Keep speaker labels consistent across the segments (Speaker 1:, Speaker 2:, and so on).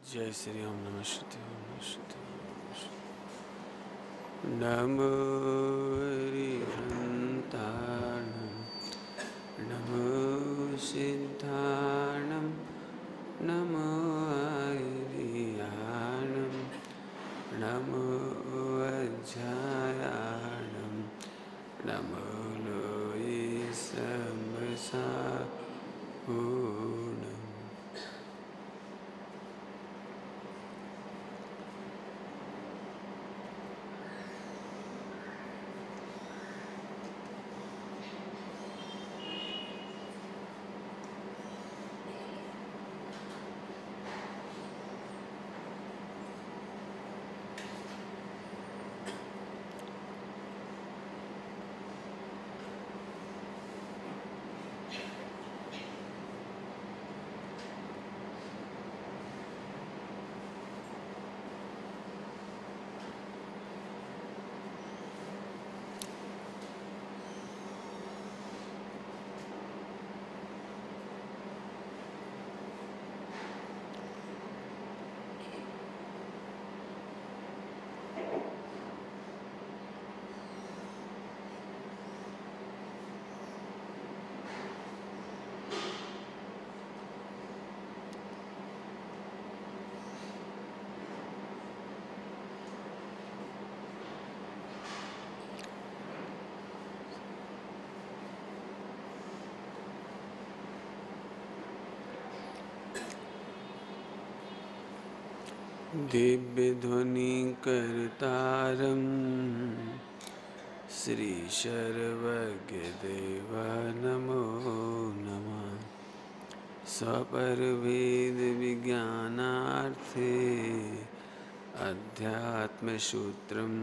Speaker 1: जय श्री राम। नमः शिवाय। नमः शिवाय। नमो हरिहन्ताणं नमो सिद्धाणं नमो हरियाणं नमो वज्रायाणं नमो लोये सम्मसाहुणम्। दिव्यध्वनिकर्तारं श्रीशर्वज्ञदेव नमो नमः। स्वपरवेदविज्ञानार्थे अध्यात्मसूत्रं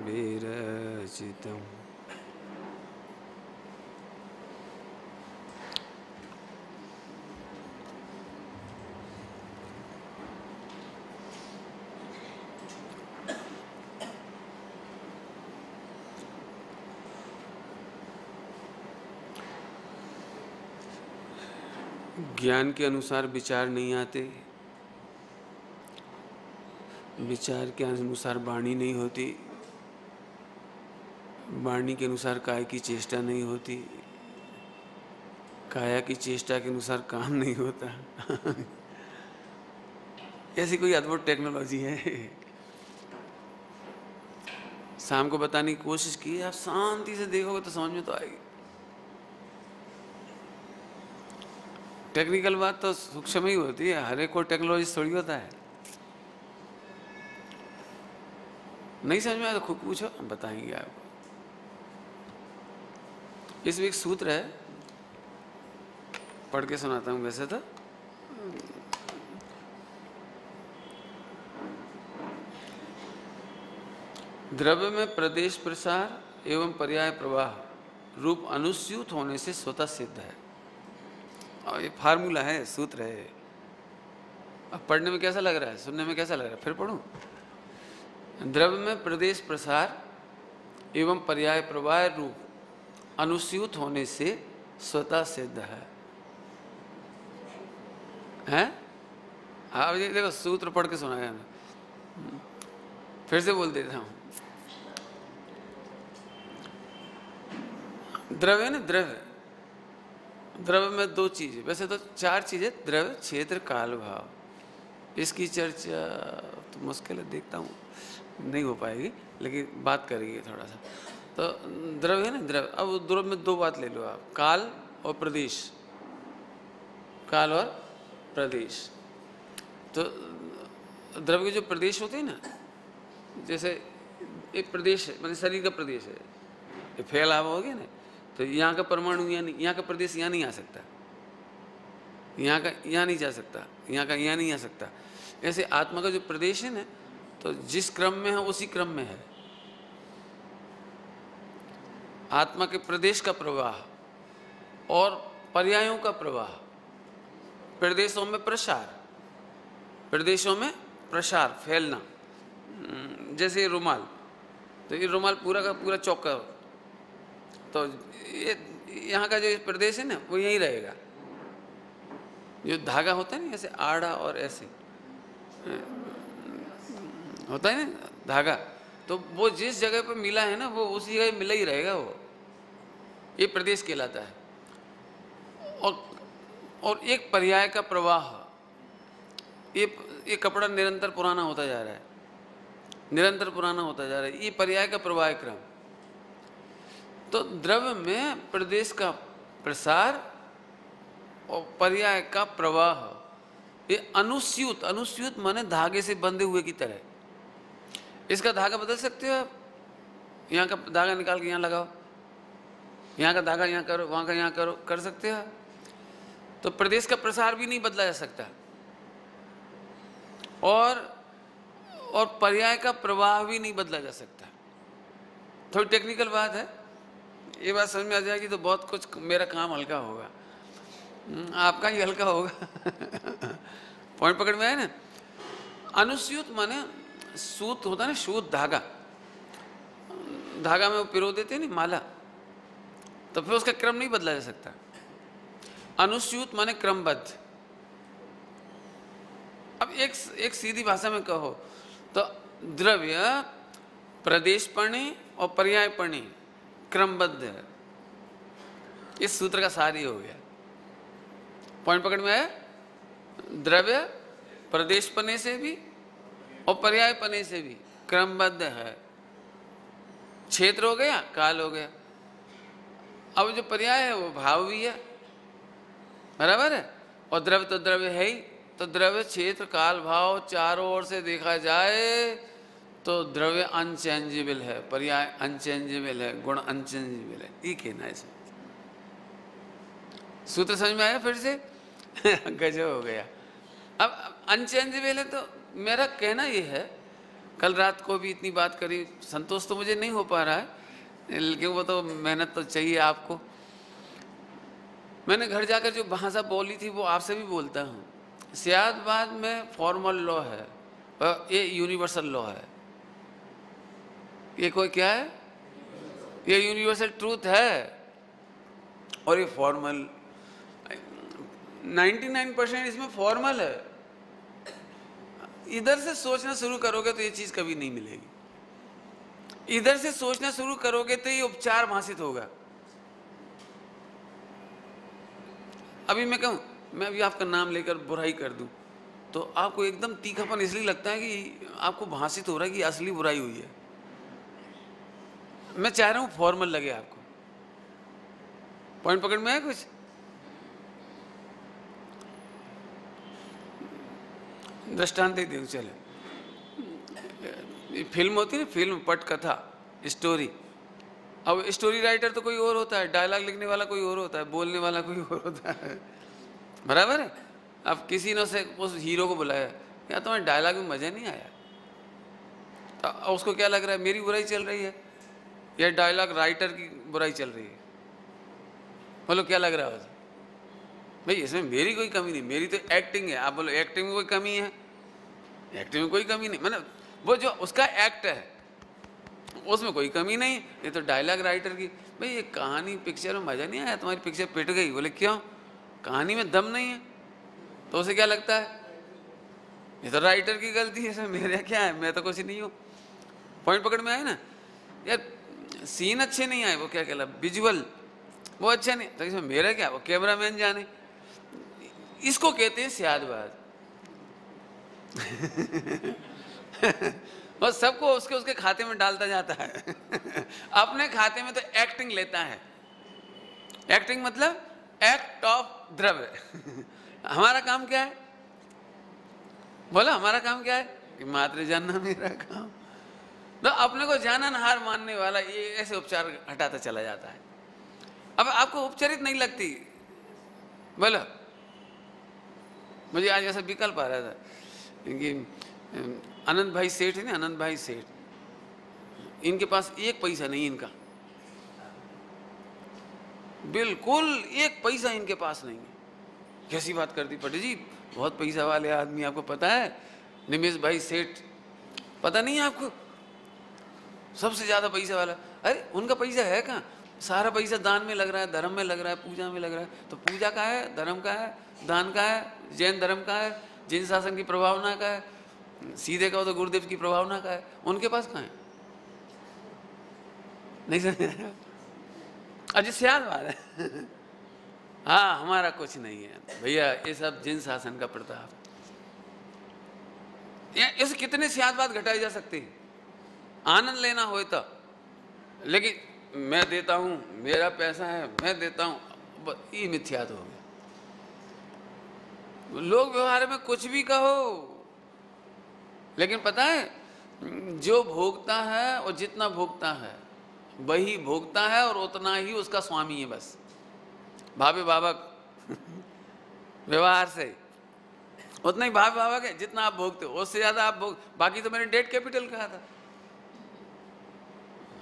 Speaker 1: विरचितम्। ज्ञान के अनुसार विचार नहीं आते, विचार के अनुसार वाणी नहीं होती, वाणी के अनुसार काय की चेष्टा नहीं होती, काया की चेष्टा के अनुसार काम नहीं होता। ऐसी कोई अद्भुत टेक्नोलॉजी है। शाम को बताने की कोशिश की, आप शांति से देखोगे तो समझ में तो आएगी। टेक्निकल बात तो सूक्ष्म ही होती है, हर एक को टेक्नोलॉजी थोड़ी होता है। नहीं समझ में आया तो खुद पूछो, हम बताएंगे आपको। इसमें एक सूत्र है, पढ़ के सुनाता हूं। वैसे तो द्रव्य में प्रदेश प्रसार एवं पर्याय प्रवाह रूप अनुस्यूत होने से स्वतः सिद्ध है। और ये फार्मूला है, सूत्र है। अब पढ़ने में कैसा लग रहा है, सुनने में कैसा लग रहा है? फिर पढ़ूं। द्रव्य में प्रदेश प्रसार एवं पर्याय प्रवाह रूप अनुस्यूत होने से स्वतः सिद्ध है। हैं? आप ये देखो, सूत्र पढ़ के सुनाया मैं, फिर से बोल देता हूं। द्रव्य ना, द्रव्य, द्रव्य में दो चीजें, वैसे तो चार चीजें, द्रव्य, क्षेत्र, काल, भाव। इसकी चर्चा तो मुश्किल है, देखता हूँ नहीं हो पाएगी, लेकिन बात करेंगे थोड़ा सा। तो द्रव्य है ना, द्रव्य। अब द्रव्य में दो बात ले लो आप, काल और प्रदेश। काल और प्रदेश। तो द्रव्य के जो प्रदेश होते हैं ना, जैसे एक प्रदेश है, मतलब शरीर का प्रदेश है, ये फैलाव हो गया ना, तो यहाँ का परमाणु यहाँ नहीं, यहाँ का प्रदेश यहाँ नहीं आ सकता, यहाँ का यहाँ नहीं जा सकता, यहाँ का यहाँ नहीं आ सकता। ऐसे आत्मा का जो प्रदेश है ना, तो जिस क्रम में है उसी क्रम में है। आत्मा के प्रदेश का प्रवाह और पर्यायों का प्रवाह, प्रदेशों में प्रसार, प्रदेशों में प्रसार, फैलना। जैसे रुमाल, तो ये रुमाल पूरा का पूरा चौका, तो ये यहाँ का जो प्रदेश है ना, वो यहीं रहेगा। जो धागा होता है ना, ऐसे आड़ा और ऐसे, होता है ना धागा, तो वो जिस जगह पर मिला है ना वो उसी जगह मिला ही रहेगा, वो ये प्रदेश कहलाता है। और एक पर्याय का प्रवाह, ये कपड़ा निरंतर पुराना होता जा रहा है, निरंतर पुराना होता जा रहा है, ये पर्याय का प्रवाह क्रम। तो द्रव्य में प्रदेश का प्रसार और पर्याय का प्रवाह, ये अनुस्यूत, अनुस्यूत माने धागे से बंधे हुए की तरह। इसका धागा बदल सकते हो आप, यहाँ का धागा निकाल के यहाँ लगाओ, यहाँ का धागा यहाँ करो, वहाँ का यहाँ करो, कर सकते हो। तो प्रदेश का प्रसार भी नहीं बदला जा सकता, और पर्याय का प्रवाह भी नहीं बदला जा सकता। थोड़ी टेक्निकल बात है, ये बात समझ में आ जाएगी तो बहुत कुछ मेरा काम हल्का होगा, आपका ही हल्का होगा। पॉइंट पकड़ में आया ना। अनुस्यूत माने सूत होता है ना, सूत धागा, धागा में वो पिरो देते हैं ना माला, तो फिर उसका क्रम नहीं बदला जा सकता। अनुस्यूत माने क्रमबद्ध। अब एक सीधी भाषा में कहो तो द्रव्य प्रदेशपणे और पर्यायपणे क्रमबद्ध है। इस सूत्र का सार ही हो गया। पॉइंट पकड़ में आया। द्रव्य प्रदेशपने से भी और पर्यायपने से भी क्रमबद्ध है। क्षेत्र हो गया, काल हो गया। अब जो पर्याय है वो भाव भी है, बराबर है। और द्रव्य तो द्रव्य है ही, तो द्रव्य क्षेत्र काल भाव चारों ओर से देखा जाए तो द्रव्य अनचेंजेबल है, पर्याय अनचेंजेबल है, गुण अनचेंजेबल है। ये कहना है इसमें। सूत्र समझ में आया फिर से? गजब हो गया। अब अनचेंजेबल है तो मेरा कहना ये है, कल रात को भी इतनी बात करी, संतोष तो मुझे नहीं हो पा रहा है, लेकिन वो तो मेहनत तो चाहिए आपको। मैंने घर जाकर जो भाषा बोली थी वो आपसे भी बोलता हूँ। सियादबाद में फॉर्मल लॉ है और ये यूनिवर्सल लॉ है। ये कोई क्या है? ये यूनिवर्सल ट्रूथ है और ये फॉर्मल। 99% इसमें फॉर्मल है। इधर से सोचना शुरू करोगे तो ये चीज कभी नहीं मिलेगी। इधर से सोचना शुरू करोगे तो ये उपचार भाषित होगा। अभी मैं कहूं, मैं अभी आपका नाम लेकर बुराई कर दूं तो आपको एकदम तीखापन इसलिए लगता है कि आपको भाषित हो रहा है कि असली बुराई हुई है। मैं चाह रहा हूं फॉर्मल लगे आपको। पॉइंट पकड़ में है कुछ? दृष्टांत दे दो। चले, फिल्म होती है ना, फिल्म पटकथा स्टोरी। अब स्टोरी राइटर तो कोई और होता है, डायलॉग लिखने वाला कोई और होता है, बोलने वाला कोई और होता है, बराबर है। अब किसी ने उस हीरो को बुलाया, या तुम्हें डायलॉग में मजा नहीं आया, तो उसको क्या लग रहा है, मेरी बुराई चल रही है या डायलॉग राइटर की बुराई चल रही है? बोलो क्या लग रहा है? भाई इसमें मेरी कोई कमी नहीं, मेरी तो एक्टिंग है। आप बोलो एक्टिंग में कोई कमी है? एक्टिंग में कोई कमी नहीं, मतलब वो जो उसका एक्ट है उसमें कोई कमी नहीं। ये तो डायलॉग राइटर की, भाई ये कहानी पिक्चर में मजा नहीं आया, तुम्हारी पिक्चर पिट गई। बोले क्यों? कहानी में दम नहीं है। तो उसे क्या लगता है ये तो राइटर की गलती है, इसमें मेरा क्या है, मैं तो कुछ नहीं हूँ। पॉइंट पकड़ में आए ना यार। सीन अच्छे नहीं आए, वो क्या कहला, विजुअल वो अच्छा नहीं, तो इसमें मेरा क्या, वो कैमरामैन जाने। इसको कहते हैं सियादबाज। बस सबको उसके उसके खाते में डालता जाता है। अपने खाते में तो एक्टिंग लेता है। एक्टिंग मतलब एक्ट ऑफ द्रव्य। हमारा काम क्या है? बोला हमारा काम क्या है? कि मात्र जानना मेरा काम। तो अपने को जानन हार मानने वाला ये ऐसे उपचार हटाता चला जाता है। अब आपको उपचारित नहीं लगती। बोलो, मुझे आज ऐसा विकल्प आ रहा था कि अनंत भाई सेठ है ना, अनंत भाई सेठ, इनके पास एक पैसा नहीं, इनका बिल्कुल एक पैसा इनके पास नहीं है। कैसी बात कर दी पटेल जी, बहुत पैसा वाले आदमी, आपको पता है निमेश भाई सेठ, पता नहीं है आपको? सबसे ज्यादा पैसा वाला। अरे उनका पैसा है कहाँ? सारा पैसा दान में लग रहा है, धर्म में लग रहा है, पूजा में लग रहा है। तो पूजा का है, धर्म का है, दान का है, जैन धर्म का है, जैन शासन की प्रभावना का है, सीधे कहो तो गुरुदेव की प्रभावना का है, उनके पास कहाँ है? नहीं समझ? अजी सियाद बात है। हाँ, हमारा कुछ नहीं है भैया, ये सब जिन शासन का प्रताप। इस कितने सियाद बात घटाई जा सकती है, आनंद लेना हो तो। लेकिन मैं देता हूं, मेरा पैसा है, मैं देता हूं, ये मिथ्यात्व हो गया। लोग व्यवहार में कुछ भी कहो, लेकिन पता है जो भोगता है और जितना भोगता है वही भोगता है और उतना ही उसका स्वामी है बस। भावे भावक व्यवहार से उतना ही भावे भावक है जितना आप भोगते हो, उससे ज्यादा आप भोग। बाकी तो मैंने डेट कैपिटल कहा था,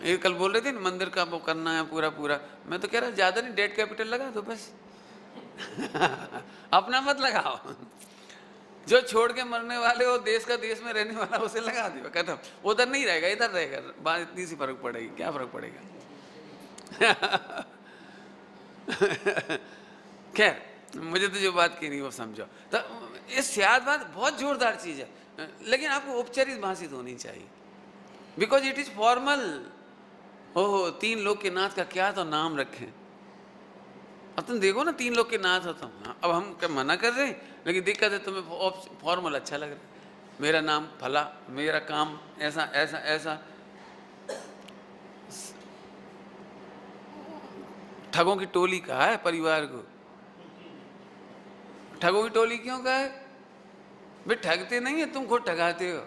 Speaker 1: ये कल बोल रहे थे ना मंदिर का वो करना है पूरा पूरा। मैं तो कह रहा ज्यादा नहीं, डेट कैपिटल लगा दो बस। अपना मत लगाओ, जो छोड़ के मरने वाले हो, देश का देश में रहने वाला, उसे लगा दो, खत्म। उधर नहीं रहेगा, इधर रहेगा। बात इतनी सी फर्क पड़ेगी, क्या फर्क पड़ेगा? खैर, मुझे तो जो बात की नहीं वो समझो। तो ये सियाद बात बहुत जोरदार चीज है, लेकिन आपको उपचारित भाषित होनी चाहिए, बिकॉज इट इज फॉर्मल। ओहो, 3 लोग के नाथ का क्या तो नाम रखें। अब तुम देखो ना, 3 लोग के नाथ हो तुम। अब हम क्या मना कर रहे हैं, लेकिन दिक्कत है तुम्हें फॉर्मल अच्छा लग रहा है। मेरा नाम फला, मेरा काम ऐसा ऐसा ऐसा। ठगों की टोली कहा है परिवार को। ठगों की टोली क्यों कहा है? भाई ठगते नहीं है, तुम खुद ठगाते हो।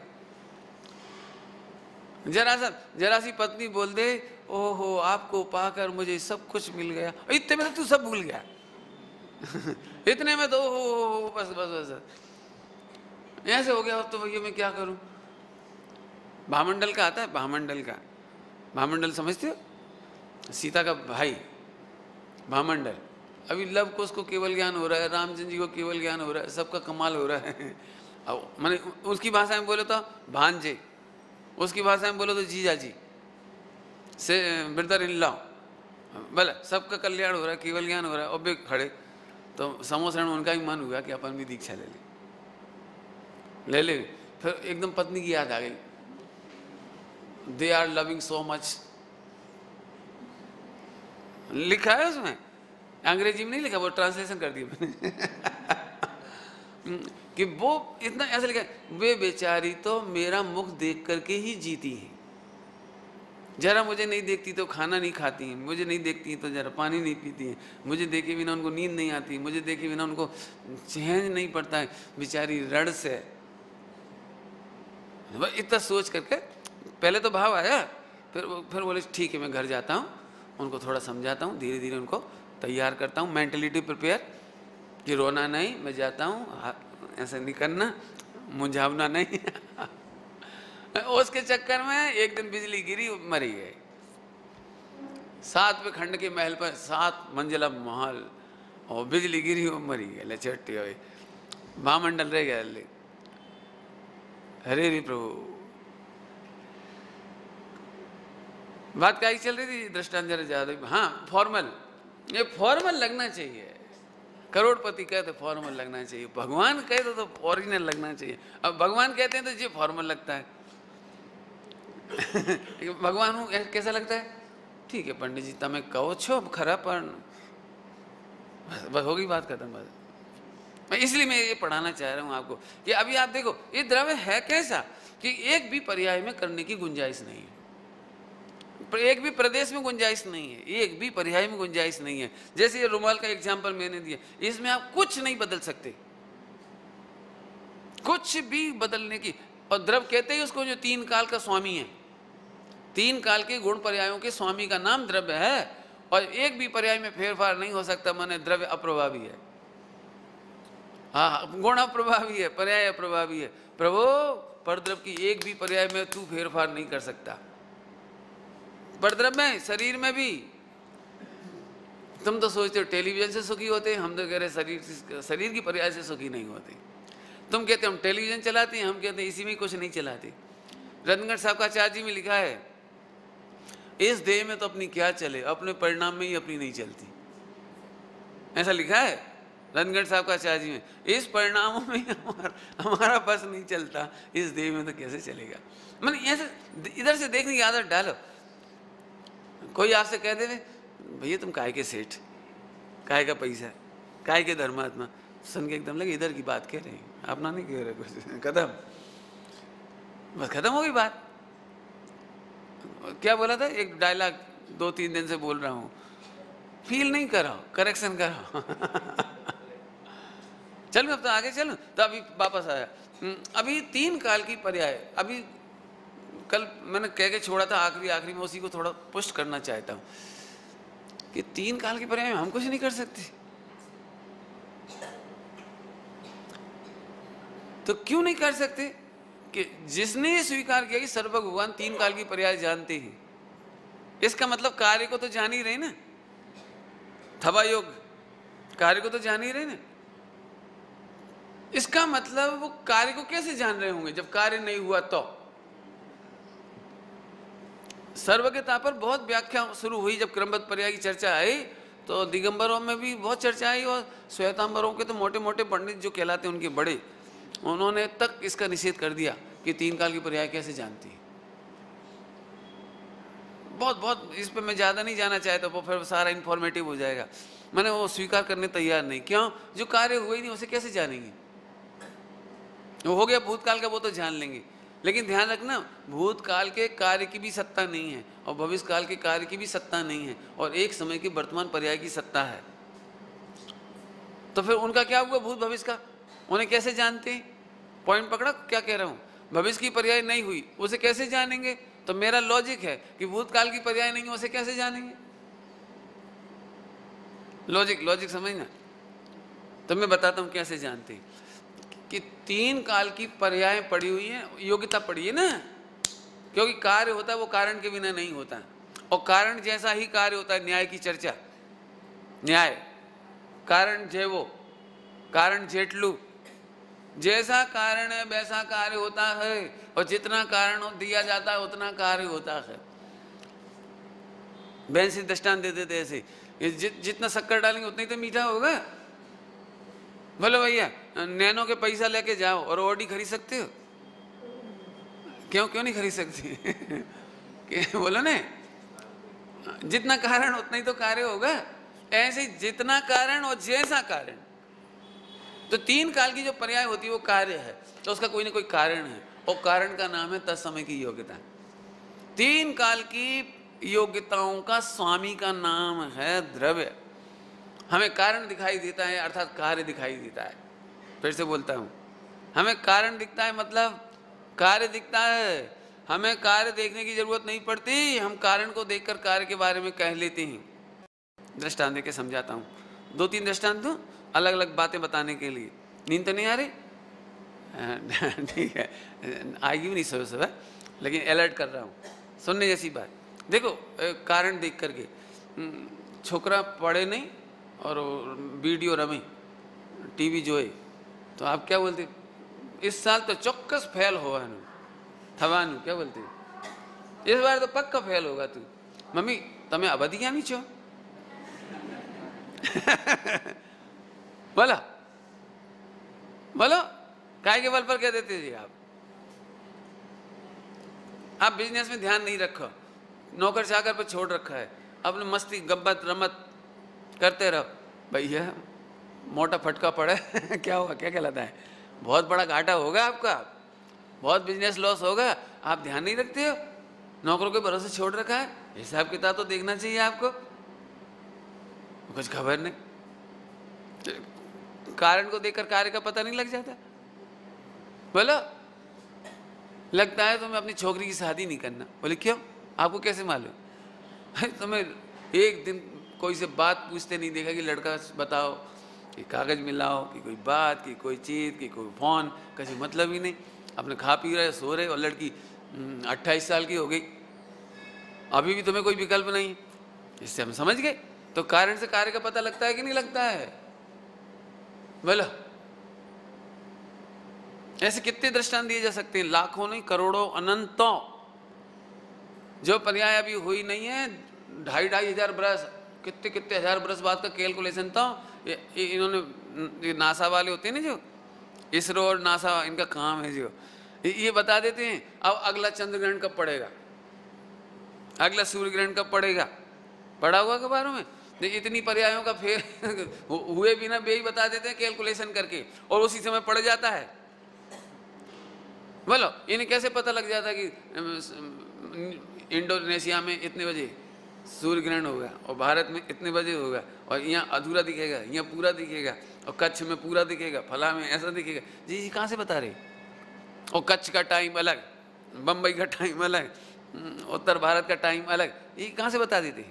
Speaker 1: जरा सी पत्नी बोल दे, ओहो आपको पाकर मुझे सब कुछ मिल गया, इतने में तो तू सब भूल गया। इतने में तो हो बस बस बस ऐसे हो गया। अब तो भैया मैं क्या करूं? भामंडल का आता है, भामंडल का। भामंडल समझते हो? सीता का भाई भामंडल। अभी लव को उसको केवल ज्ञान हो रहा है, रामचंद्र जी को केवल ज्ञान हो रहा है, सबका कमाल हो रहा है। अब मैंने उसकी भाषा में बोले तो भांजे, उसकी भाषा में बोलो तो जीजा जी से ब्रदर इन लॉ, बोले सबका कल्याण हो रहा है, केवल ज्ञान हो रहा है। और भी खड़े तो समोसरण उनका ही मन हुआ कि अपन भी दीक्षा ले ले। फिर एकदम पत्नी की याद आ गई, they are loving so much. लिखा है उसमें, अंग्रेजी में नहीं लिखा, वो ट्रांसलेशन कर दिया मैंने। कि वो इतना ऐसा लिखा, वे बेचारी तो मेरा मुख देख करके ही जीती है, जरा मुझे नहीं देखती तो खाना नहीं खाती हैं, मुझे नहीं देखती तो जरा पानी नहीं पीती हैं, मुझे देखे बिना उनको नींद नहीं आती, मुझे देखे बिना उनको चैन नहीं पड़ता है, बेचारी रड़ से। इतना सोच करके पहले तो भाव आया, फिर बोले ठीक है मैं घर जाता हूँ, उनको थोड़ा समझाता हूँ, धीरे धीरे उनको तैयार करता हूँ, मेंटलिटी प्रिपेयर कि रोना नहीं, मैं जाता हूँ, ऐसा नहीं करना, मुंझावना नहीं। उसके चक्कर में एक दिन बिजली गिरी, मरी गए। 7वें खंड के महल पर 7 मंजिला महल, और बिजली गिरी, वो मरी गए, लचट्टी हुई। भामंडल रह गया। हरे हरे प्रभु। बात क्या चल रही थी? दृष्टांत जरा ज्यादा। हाँ, फॉर्मल, ये फॉर्मल लगना चाहिए। करोड़पति कहे तो फॉर्मल लगना चाहिए, भगवान कहे तो ओरिजिनल लगना चाहिए। अब भगवान कहते हैं तो ये फॉर्मल लगता है। भगवान हूँ कैसा लगता है? ठीक है पंडित जी, तमें कहो छो खरा, पर बस होगी बात खत्म। बस इसलिए मैं ये पढ़ाना चाह रहा हूँ आपको कि अभी आप देखो ये द्रव्य है कैसा कि एक भी पर्याय में करने की गुंजाइश नहीं है, एक भी प्रदेश में गुंजाइश नहीं है, एक भी पर्याय में गुंजाइश नहीं है। जैसे ये रुमाल का एग्जाम्पल मैंने दिया, इसमें आप कुछ नहीं बदल सकते, कुछ भी बदलने की। और द्रव्य कहते ही उसको जो 3 काल का स्वामी है, 3 काल के गुण पर्यायों के स्वामी का नाम द्रव्य है, और एक भी पर्याय में फेरफार नहीं हो सकता, माने द्रव्य अप्रभावी है। हाँ, गुण अप्रभावी है, पर्याय अप्रभावी है। प्रभु परद्रव्य की एक भी पर्याय में तू फेरफार नहीं कर सकता। परद्रव्य में, शरीर में भी। तुम तो सोचते हो टेलीविजन से सुखी होते हैं, हम तो कह रहे शरीर की पर्याय से सुखी नहीं होते। तुम कहते हम टेलीविजन चलाते हैं, हम कहते हैं इसी में कुछ नहीं चलाते। रतनगढ़ साहब का आचार्य जी में लिखा है, इस देह में तो अपनी क्या चले, अपने परिणाम में ही अपनी नहीं चलती, ऐसा लिखा है। रनगढ़ साहब का आचार्य जी में, इस परिणामों में हमारा बस नहीं चलता, इस देह में तो कैसे चलेगा। मैंने ऐसे इधर से देखने की आदत डालो। कोई आपसे कह दे भैया तुम काय के सेठ, काय का पैसा, काय के धर्मात्मा, सुन के एकदम लगे इधर की बात कह रहे हैं, अपना नहीं कह रहे कुछ, खत्म, बस खत्म हो गई बात। क्या बोला था, एक डायलॉग 2-3 दिन से बोल रहा हूँ, फील नहीं कराओ, करेक्शन कराओ। चलो अब तो आगे चलो। तो अभी वापस आया, अभी 3 काल की पर्याय, अभी कल मैंने कह के छोड़ा था आखिरी में, उसी को थोड़ा पुष्ट करना चाहता हूँ कि 3 काल की पर्याय में हम कुछ नहीं कर सकते। तो क्यों नहीं कर सकते कि जिसने स्वीकार किया कि सर्व भगवान 3 काल की पर्याय जानते हैं, इसका मतलब कार्य को तो जान ही रहे ना, थवा योग कार्य को तो जान ही रहे ना। इसका मतलब वो कार्य को कैसे जान रहे होंगे जब कार्य नहीं हुआ। तो सर्वज्ञता पर बहुत व्याख्या शुरू हुई, जब क्रमबद्ध पर्याय की चर्चा आई तो दिगंबरों में भी बहुत चर्चा आई, और श्वेतांबरों के तो मोटे मोटे पंडित जो कहलाते हैं उनके बड़े, उन्होंने तक इसका निषेध कर दिया कि 3 काल की पर्याय कैसे जानती है। बहुत इस पे मैं ज़्यादा नहीं जाना चाहता, वो फिर सारा इन्फॉर्मेटिव हो जाएगा। मैंने वो स्वीकार करने तैयार नहीं। क्यों? जो कार्य हुए ही नहीं उसे कैसे जानेंगे। वो हो गया भूतकाल का, वो तो जान लेंगे, लेकिन ध्यान रखना भूतकाल के कार्य की भी सत्ता नहीं है और भविष्य काल के कार्य की भी सत्ता नहीं है, और एक समय की वर्तमान पर्याय की सत्ता है। तो फिर उनका क्या हुआ भूत भविष्य का, उन्हें कैसे जानते हैं? पॉइंट पकड़ा क्या कह रहा हूँ। भविष्य की पर्याय नहीं हुई उसे कैसे जानेंगे? तो मेरा लॉजिक है कि भूतकाल की पर्याय नहीं है उसे कैसे जानेंगे। लॉजिक समझना। तो मैं बताता हूँ कैसे जानते हैं कि 3 काल की पर्याय पड़ी हुई है, योग्यता पड़ी है ना, क्योंकि कार्य होता है वो कारण के बिना नहीं होता, और कारण जैसा ही कार्य होता है। न्याय की चर्चा, न्याय कारण जेवो कारण जेटलू, जैसा कारण है वैसा कार्य होता है, और जितना कारण दिया जाता है उतना कार्य होता है। बहन से दृष्टांत देते थे ऐसे, जितना शक्कर डालेंगे उतना ही तो मीठा होगा। बोलो भैया नैनो के पैसा लेके जाओ और ऑडी खरीद सकते हो? क्यों नहीं खरीद सकते? बोलो ने, जितना कारण उतना ही तो कार्य होगा। ऐसे जितना कारण और जैसा कारण, तो 3 काल की जो पर्याय होती है वो कार्य है, तो उसका कोई ना कोई कारण है, और कारण का नाम है तत्समय की योग्यता। 3 काल की योग्यताओं का स्वामी का नाम है द्रव्य। हमें कारण दिखाई देता है अर्थात कार्य दिखाई देता है। फिर से बोलता हूँ, हमें कारण दिखता है मतलब कार्य दिखता है। हमें कार्य देखने की जरूरत नहीं पड़ती, हम कारण को देखकर कार्य के बारे में कह लेते हैं। दृष्टांत देके समझाता हूँ, 2-3 दृष्टांत दूँ अलग अलग बातें बताने के लिए। नींद तो नहीं आ रही? ठीक है, आएगी भी नहीं सुबह, लेकिन अलर्ट कर रहा हूँ सुनने जैसी बात। देखो कारण देख करके, छोकरा पढ़े नहीं और वीडियो रमे, टीवी जोए, तो आप क्या बोलते? इस साल तो चौक्कस फेल होगा थवानु, क्या बोलते? इस बार तो पक्का फेल होगा तू। मम्मी तमें अवधि क्या नहीं छो? बोलो काय के बल पर कह देते जी आप बिजनेस में ध्यान नहीं रखो, नौकर चाकर पर छोड़ रखा है, अपने मस्ती गब्बत रमत करते रहो। भैया मोटा फटका पड़े क्या होगा, क्या कहलाता है, बहुत बड़ा घाटा होगा आपका, बहुत बिजनेस लॉस होगा, आप ध्यान नहीं रखते हो, नौकरों के भरोसे छोड़ रखा है। हिसाब किताब तो देखना चाहिए आपको। कुछ खबर नहीं, कारण को देखकर कार्य का पता नहीं लग जाता? बोलो, लगता है तुम्हें अपनी छोकरी की शादी नहीं करना। बोले क्यों? आपको कैसे मालूम? तुम्हें एक दिन कोई से बात पूछते नहीं देखा कि लड़का बताओ कि कागज में लाओ, कि कोई बात, कि कोई चीज, कि कोई फोन, किसी मतलब ही नहीं। अपने खा पी रहे, सो रहे, और लड़की 28 साल की हो गई, अभी भी तुम्हें कोई विकल्प नहीं। इससे हम समझ गए। तो कारण से कार्य का पता लगता है कि नहीं लगता है? बोलो, ऐसे कितने दृष्टांत दिए जा सकते हैं, लाखों नहीं, करोड़ों, अनंतों। जो पर्याय अभी हुई नहीं है, 2,500 बरस, कितने हजार बरस बाद का कैलकुलेशन था, इन्होंने ये नासा वाले होते हैं ना, जो इसरो और नासा, इनका काम है जो ये बता देते हैं अब अगला चंद्र ग्रहण कब पड़ेगा, अगला सूर्य ग्रहण कब पड़ेगा। पढ़ा हुआ अखबारों में इतनी पर्यायों का फेर हुए बिना बे ही बता देते हैं कैलकुलेशन करके, और उसी समय पड़ जाता है। बोलो इन्हें कैसे पता लग जाता कि इंडोनेशिया में इतने बजे सूर्य ग्रहण होगा और भारत में इतने बजे होगा, और यहाँ अधूरा दिखेगा, यहाँ पूरा दिखेगा, और कच्छ में पूरा दिखेगा, फला में ऐसा दिखेगा। जी कहाँ से बता रहे। और कच्छ का टाइम अलग, बम्बई का टाइम अलग, उत्तर भारत का टाइम अलग, ये कहाँ से बता देते।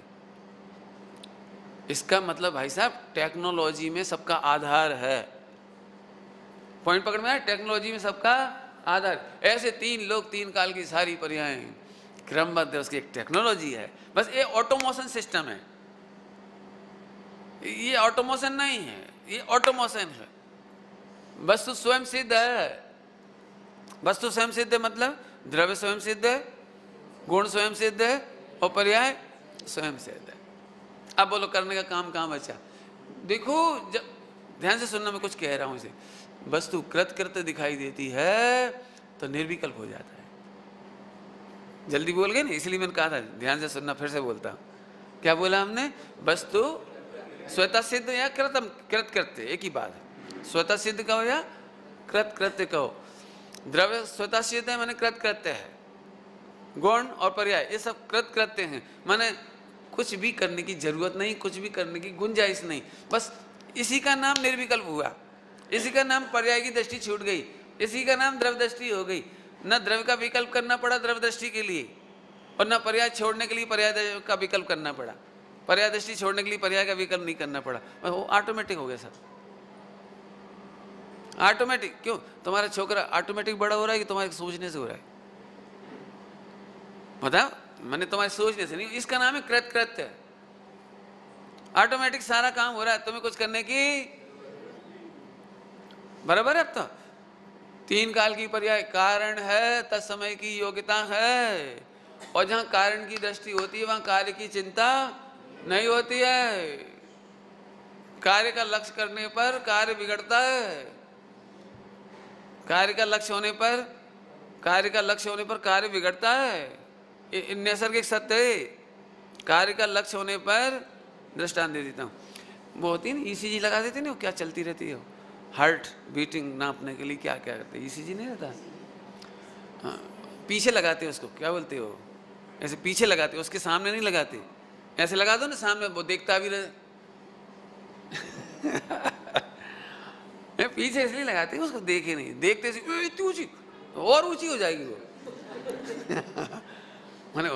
Speaker 1: इसका मतलब भाई साहब टेक्नोलॉजी में सबका आधार है। पॉइंट पकड़ में आया, टेक्नोलॉजी में सबका आधार। ऐसे तीन लोग, तीन काल की सारी पर्यायें क्रमबद्ध है, उसकी एक टेक्नोलॉजी है। बस ये ऑटोमोशन सिस्टम है, ये ऑटोमोशन नहीं है, ये ऑटोमोशन है। वस्तु स्वयं सिद्ध है। वस्तु स्वयं सिद्ध है मतलब द्रव्य स्वयं सिद्ध है, गुण स्वयं सिद्ध है, और पर्याय स्वयं सिद्ध है। अब बोलो करने का काम कहाँ बचा। देखो जब ध्यान से सुनना, मैं कुछ कह रहा हूं इसे। वस्तु कृत दिखाई देती है तो निर्विकल्प हो जाता है। जल्दी बोल गए ना, इसलिए मैंने कहा था ध्यान से सुनना, फिर से बोलता हूं। क्या बोला हमने, वस्तु स्वतः सिद्ध या कृत एक ही बात है। स्वतः सिद्ध कहो या कृत कहो। द्रव्य स्वतः सिद्ध है माने कृत है, गुण और पर्याय ये सब कृत हैं, माने कुछ भी करने की जरूरत नहीं, कुछ भी करने की गुंजाइश नहीं, बस इसी का नाम निर्विकल्प हुआ, इसी का नाम पर्याय की दृष्टि छूट गई, इसी का नाम द्रव्य दृष्टि हो गई। न द्रव्य का विकल्प करना पड़ा द्रव्य दृष्टि के लिए, और न पर्याय छोड़ने के लिए पर्याय का विकल्प करना पड़ा, पर्याय दृष्टि छोड़ने के लिए पर्याय का विकल्प नहीं करना पड़ा, वो ऑटोमेटिक हो गया सब। ऑटोमेटिक क्यों, तुम्हारा छोकरा ऑटोमेटिक बड़ा हो रहा है कि तुम्हारे सोचने से हो रहा है, बताओ। मैंने तुम्हारे सोचने से नहीं, इसका नाम है कृत है। ऑटोमेटिक सारा काम हो रहा है, तुम्हें कुछ करने की बराबर है। अब तो तीन काल की पर्याय कारण है, तत्समय की योग्यता है, और जहां कारण की दृष्टि होती है वहां कार्य की चिंता नहीं होती है। कार्य का लक्ष्य करने पर कार्य बिगड़ता है, कार्य का लक्ष्य होने पर कार्य बिगड़ता है। नैसर्गिक सत्य है। कार्य का लक्ष्य होने पर दृष्टांत दे देता हूँ, वो होती है ना ईसीजी लगा देते ना, क्या चलती रहती है, हार्ट बीटिंग नापने के लिए क्या क्या करते हैं, ईसीजी नहीं रहता, हाँ पीछे लगाते हैं उसको, क्या बोलते हो, ऐसे पीछे लगाते हो, उसके सामने नहीं लगाते, ऐसे लगा दो ना सामने, वो देखता भी रहे। पीछे इसलिए लगाते हैं उसको देखे नहीं, देखते इतनी ऊंची और ऊंची हो जाएगी वो। मैंने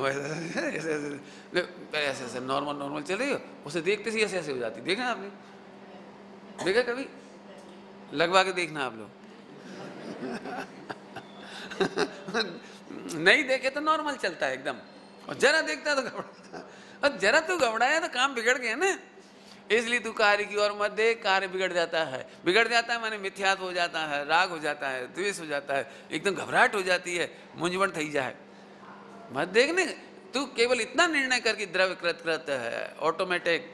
Speaker 1: ऐसे नॉर्मल चल रही हो, उसे देखते ही ऐसे हो जाती। देखना आपने, देखा कभी, लगवा के देखना आप लोग। नहीं देखे तो नॉर्मल चलता है एकदम, और जरा देखता है तो घबराता, और जरा तू घबराया तो काम बिगड़ गया ना। इसलिए तू कार्य की ओर मत देख, कार्य बिगड़ जाता है माने मिथ्यात्व हो जाता है, राग हो जाता है, द्वेष हो जाता है, एकदम घबराहट हो जाती है, मुंझवण थी जाए, मत देखने। तू केवल इतना निर्णय कर कि द्रव्य कृत है, ऑटोमेटिक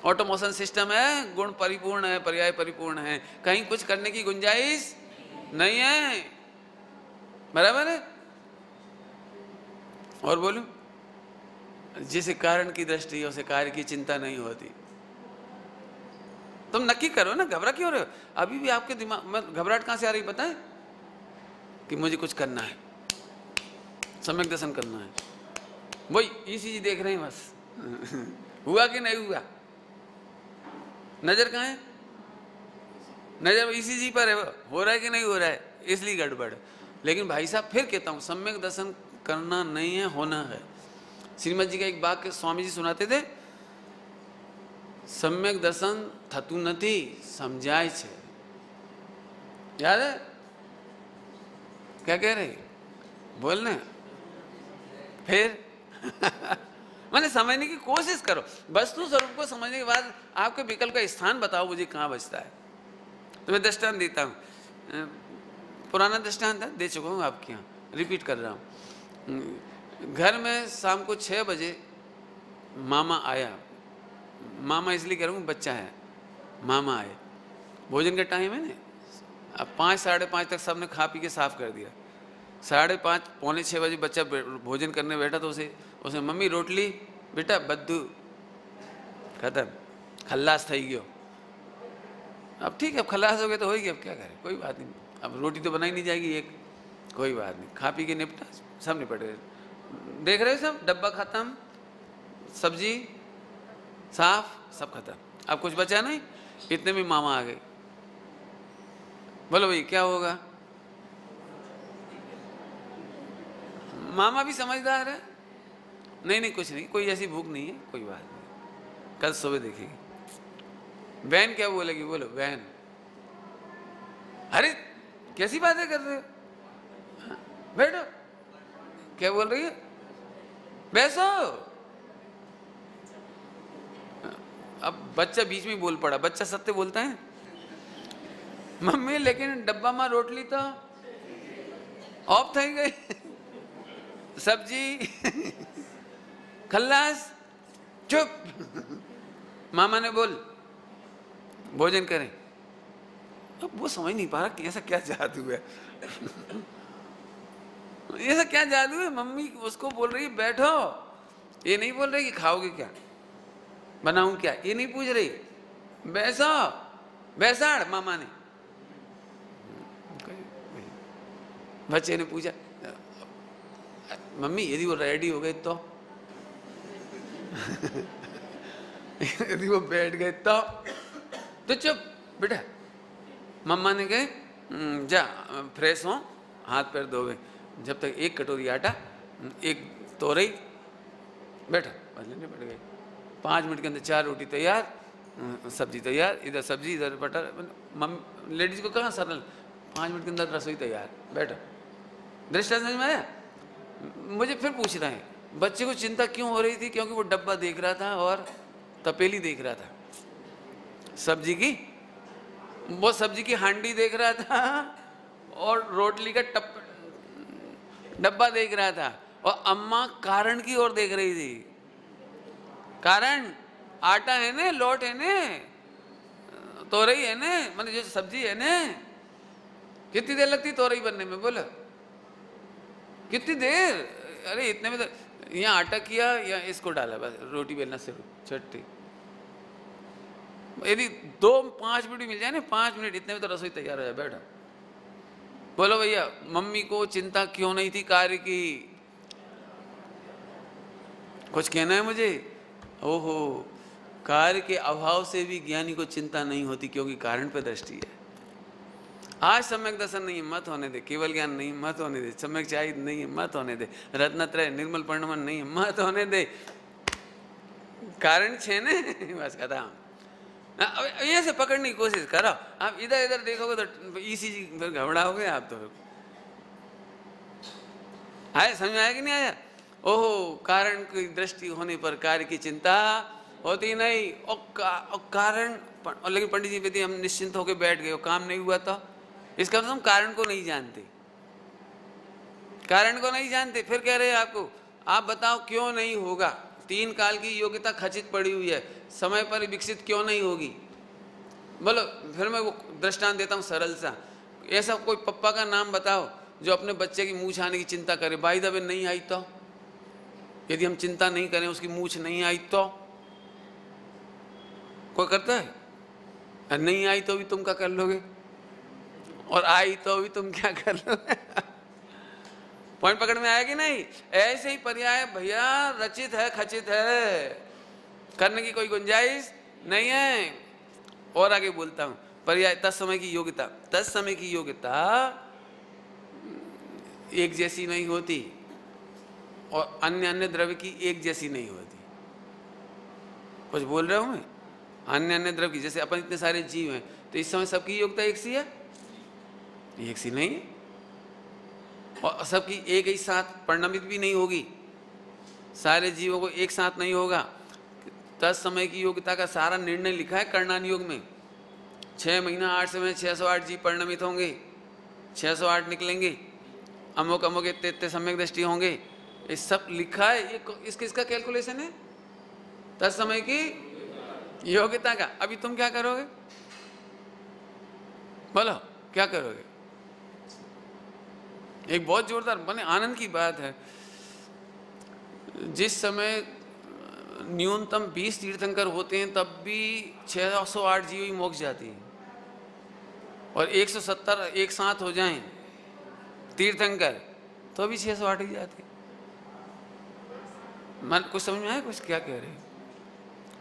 Speaker 1: ऑटोमोशन सिस्टम है, गुण परिपूर्ण है, पर्याय परिपूर्ण है, कहीं कुछ करने की गुंजाइश नहीं है, बराबर है। और बोलूं, जिसे कारण की दृष्टि है उसे कार्य की चिंता नहीं होती। तुम नक्की करो ना, घबरा क्यों रहे हो। अभी भी आपके दिमाग में घबराहट कहां से आ रही पता है, कि मुझे कुछ करना है, सम्यक दर्शन करना है, वही ईसीजी देख रहे हैं बस। हुआ कि नहीं हुआ, नजर कहाँ है, नजर ईसीजी पर है, हो रहा है कि नहीं हो रहा है, इसलिए गड़बड़। लेकिन भाई साहब फिर कहता हूं, सम्यक दर्शन करना नहीं है, होना है। श्रीमद जी का एक वाक्य स्वामी जी सुनाते थे, सम्यक दर्शन थतु नहीं समझाय छे। याद है, क्या कह रहे, बोलने फिर। मैंने समझने की कोशिश करो, वस्तु स्वरूप को समझने के बाद आपके विकल्प का स्थान बताओ मुझे कहाँ बचता है। तो मैं दृष्टांत देता हूँ, पुराना दृष्टांत दे चुका हूँ आपके यहाँ, रिपीट कर रहा हूँ। घर में शाम को 6 बजे मामा आया, मामा इसलिए कह रहा हूँ बच्चा है, मामा आए, भोजन का टाइम है ना, अब 5 साढ़े 5 तक सबने खा पी के साफ कर दिया। 5:30 पौने 6 बजे बच्चा भोजन करने बैठा तो उसे मम्मी रोटली, बेटा बद्दू खत्म, खल्लास थी गयो। अब ठीक है, अब खल्लास हो गया तो हो गया, अब क्या करें, कोई बात नहीं, अब रोटी तो बनाई नहीं जाएगी एक, कोई बात नहीं, खा पी के निपटा, सब निपट गए। देख रहे हो सब, डब्बा खत्म, सब्जी साफ, सब खत्म, अब कुछ बचा नहीं। इतने में मामा आ गए। बोलो भाई क्या होगा? मामा भी समझदार है, नहीं नहीं कुछ नहीं, कोई ऐसी भूख नहीं है, कोई बात नहीं, कल सुबह देखेगी। बहन क्या बोलेगी? बोलो बहन, अरे कैसी बातें कर रहे हो, बैठो, क्या बोल रही है, बैठो। अब बच्चा बीच में बोल पड़ा, बच्चा सत्य बोलता है, मम्मी लेकिन डब्बा में रोटली तो ऑफ थी गई, सब्जी खल्लास, चुप। मामा ने बोल भोजन करें। अब वो समझ नहीं पा रहा कि ऐसा क्या जादू है ऐसा क्या जादू है, मम्मी उसको बोल रही है बैठो, ये नहीं बोल रही कि खाओगे क्या, बनाऊं क्या, ये नहीं पूछ रही, बैठो, बैसाड़ मामा ने। बच्चे ने पूछा मम्मी यदि वो रेडी हो गए तो यदि वो बैठ गए तो चुप बेटा। मम्मा ने कहे जा फ्रेश हो, हाथ पैर धोवे, जब तक एक कटोरी आटा, एक तोरई, बैठा, बदलने बैठ गए। 5 मिनट के अंदर 4 रोटी तैयार, सब्जी तैयार, इधर सब्जी इधर बटर। लेडीज को कहाँ सरल, 5 मिनट के अंदर रसोई तैयार, बैठा। दृष्टांत समझ में आया? मुझे फिर पूछ रहे हैं बच्चे को चिंता क्यों हो रही थी, क्योंकि वो डब्बा देख रहा था और तपेली देख रहा था सब्जी की, वो सब्जी की हांडी देख रहा था और रोटली का डब्बा देख रहा था, और अम्मा कारण की ओर देख रही थी। कारण आटा है ने, लोट है ने, तोरई है ने, मतलब जो सब्जी है ने। कितनी देर लगती तोरई बनने में, बोलो कितनी देर? अरे इतने में तो यहाँ आटा किया या इसको डाला, बस रोटी बेलना से छट्टी। यदि 2-5 मिनट मिल जाए ना, 5 मिनट, इतने में तो रसोई तैयार हो जाए, बैठा। बोलो भैया मम्मी को चिंता क्यों नहीं थी कार्य की? कुछ कहना है मुझे? ओहो, कार्य के अभाव से भी ज्ञानी को चिंता नहीं होती, क्योंकि कारण पे दृष्टि है। आज सम्यक दर्शन नहीं है, मत होने दे। केवल ज्ञान नहीं, मत होने दे। सम्यक चाहिए नहीं है, मत होने दे। रत्नत्रय निर्मल परिणमन नहीं है, मत होने दे। कारण छे ने, बस खत्म। यहाँ से पकड़ने की कोशिश करो, आप इधर इधर देखोगे तो ईसीजी फिर घबराओगे आप तो। आया समझ में आया कि नहीं आया? ओहो, कारण की दृष्टि होने पर कार्य की चिंता होती नहीं। और कारण, और लेकिन पंडित जी यदि हम निश्चिंत होकर बैठ गए, काम नहीं हुआ तो इसका मतलब हम कारण को नहीं जानते, कारण को नहीं जानते। फिर कह रहे हैं आपको, आप बताओ क्यों नहीं होगा? 3 काल की योग्यता खचित पड़ी हुई है, समय पर विकसित क्यों नहीं होगी? बोलो। फिर मैं वो दृष्टांत देता हूँ सरल सा। ऐसा कोई पप्पा का नाम बताओ जो अपने बच्चे की मूछ आने की चिंता करे। बाई द वे नहीं आई तो, यदि हम चिंता नहीं करें उसकी मूछ नहीं आई तो कोई करता है? और नहीं आई तो भी तुम क्या कर लोगे, और आई तो भी तुम क्या कर लोगे? पॉइंट पकड़ में आया कि नहीं? ऐसे ही पर्याय भैया रचित है, खचित है, करने की कोई गुंजाइश नहीं है। और आगे बोलता हूं, पर्याय तत्समय की योग्यता, तत्समय की योग्यता एक जैसी नहीं होती, और अन्य अन्य द्रव्य की एक जैसी नहीं होती। कुछ बोल रहा हूं मैं? अन्य अन्य द्रव्य की, जैसे अपन इतने सारे जीव हैं, तो इस समय सबकी योग्यता एक सी है? एक सी नहीं है, और सबकी एक ही साथ परिणमित भी नहीं होगी। सारे जीवों को एक साथ नहीं होगा। तत्समय की योग्यता का सारा निर्णय लिखा है कर्णान योग में। 6 महीना 8 समय 608 जीव परिणमित होंगे, 608 निकलेंगे, अमुक अमुक इतने सम्यक दृष्टि होंगे, ये सब लिखा है। ये इसका कैलकुलेशन है तत्समय की योग्यता का। अभी तुम क्या करोगे? बोलो क्या करोगे? एक बहुत जोरदार बने आनंद की बात है, जिस समय न्यूनतम 20 तीर्थंकर होते हैं तब भी 608 जीव ही मोक्ष जाती है, और 170 एक साथ हो जाएं तीर्थंकर तो भी 608 ही जाती। मन कुछ समझ में आया कुछ क्या कह रहे हैं?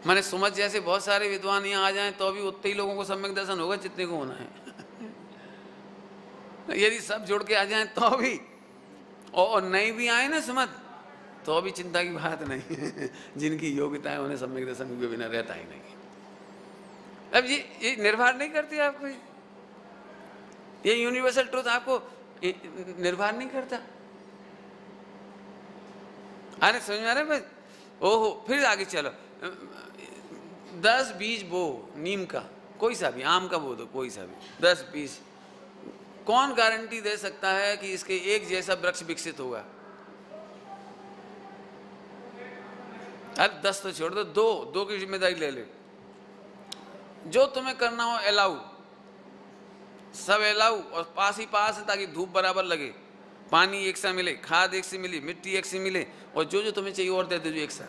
Speaker 1: मैंने सुमत जैसे बहुत सारे विद्वान यहाँ आ जाएं तो भी उतने ही लोगों को सम्यक दर्शन होगा जितने को होना है। यदि सब जुड़ के आ जाएं तो भी, और नहीं भी आए ना सुमत तो भी चिंता की बात नहीं है। जिनकी योग्यता है उन्हें सम्यक दर्शन के बिना रहता ही नहीं। अब ये निर्भर नहीं करती आपको, ये यूनिवर्सल ट्रूथ आपको निर्भर नहीं करता। अरे समझ में आ रहा है भाई? ओहो, फिर आगे चलो, 10 बीज बो नीम का, कोई सा भी, आम का बो दो कोई सा भी, 10 बीज, कौन गारंटी दे सकता है कि इसके एक जैसा वृक्ष विकसित होगा? अरे 10 तो छोड़ दो, दो की जिम्मेदारी ले ले। जो तुम्हें करना हो अलाउ, सब अलाउ, और पास ही पास है ताकि धूप बराबर लगे, पानी एक सा मिले, खाद एक से मिले, मिट्टी एक से मिले, और जो तुम्हें चाहिए और दे दो एक सा।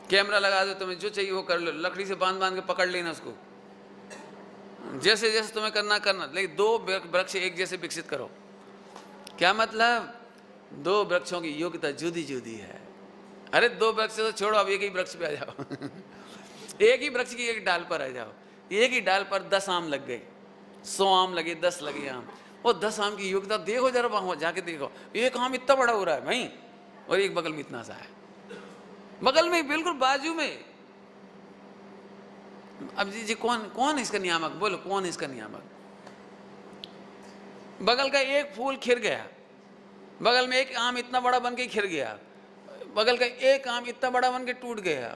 Speaker 1: कैमरा लगा दो, तुम्हें जो चाहिए वो कर लो, लकड़ी से बांध के पकड़ लेना उसको, जैसे जैसे तुम्हें करना, लेकिन 2 वृक्ष एक जैसे विकसित करो। क्या मतलब? 2 वृक्षों की योग्यता जुदी जुदी है। अरे 2 वृक्ष तो छोड़ो, अब एक ही वृक्ष पे आ जाओ। एक ही वृक्ष की एक डाल पर आ जाओ, एक ही डाल पर 10 आम लग गए, 100 आम लगे, 10 लगे आम, वो 10 आम की योग्यता देखो जरा, वहां जाके देखो, एक आम इतना बड़ा हो रहा है भाई, और एक बगल में इतना सा है, बगल में बिल्कुल बाजू में। अब जी कौन इसका नियामक? बोलो कौन इसका नियामक? बगल का एक फूल खिर गया, बगल में एक आम इतना बड़ा बन के खिर गया, बगल का एक आम इतना बड़ा बन के टूट गया,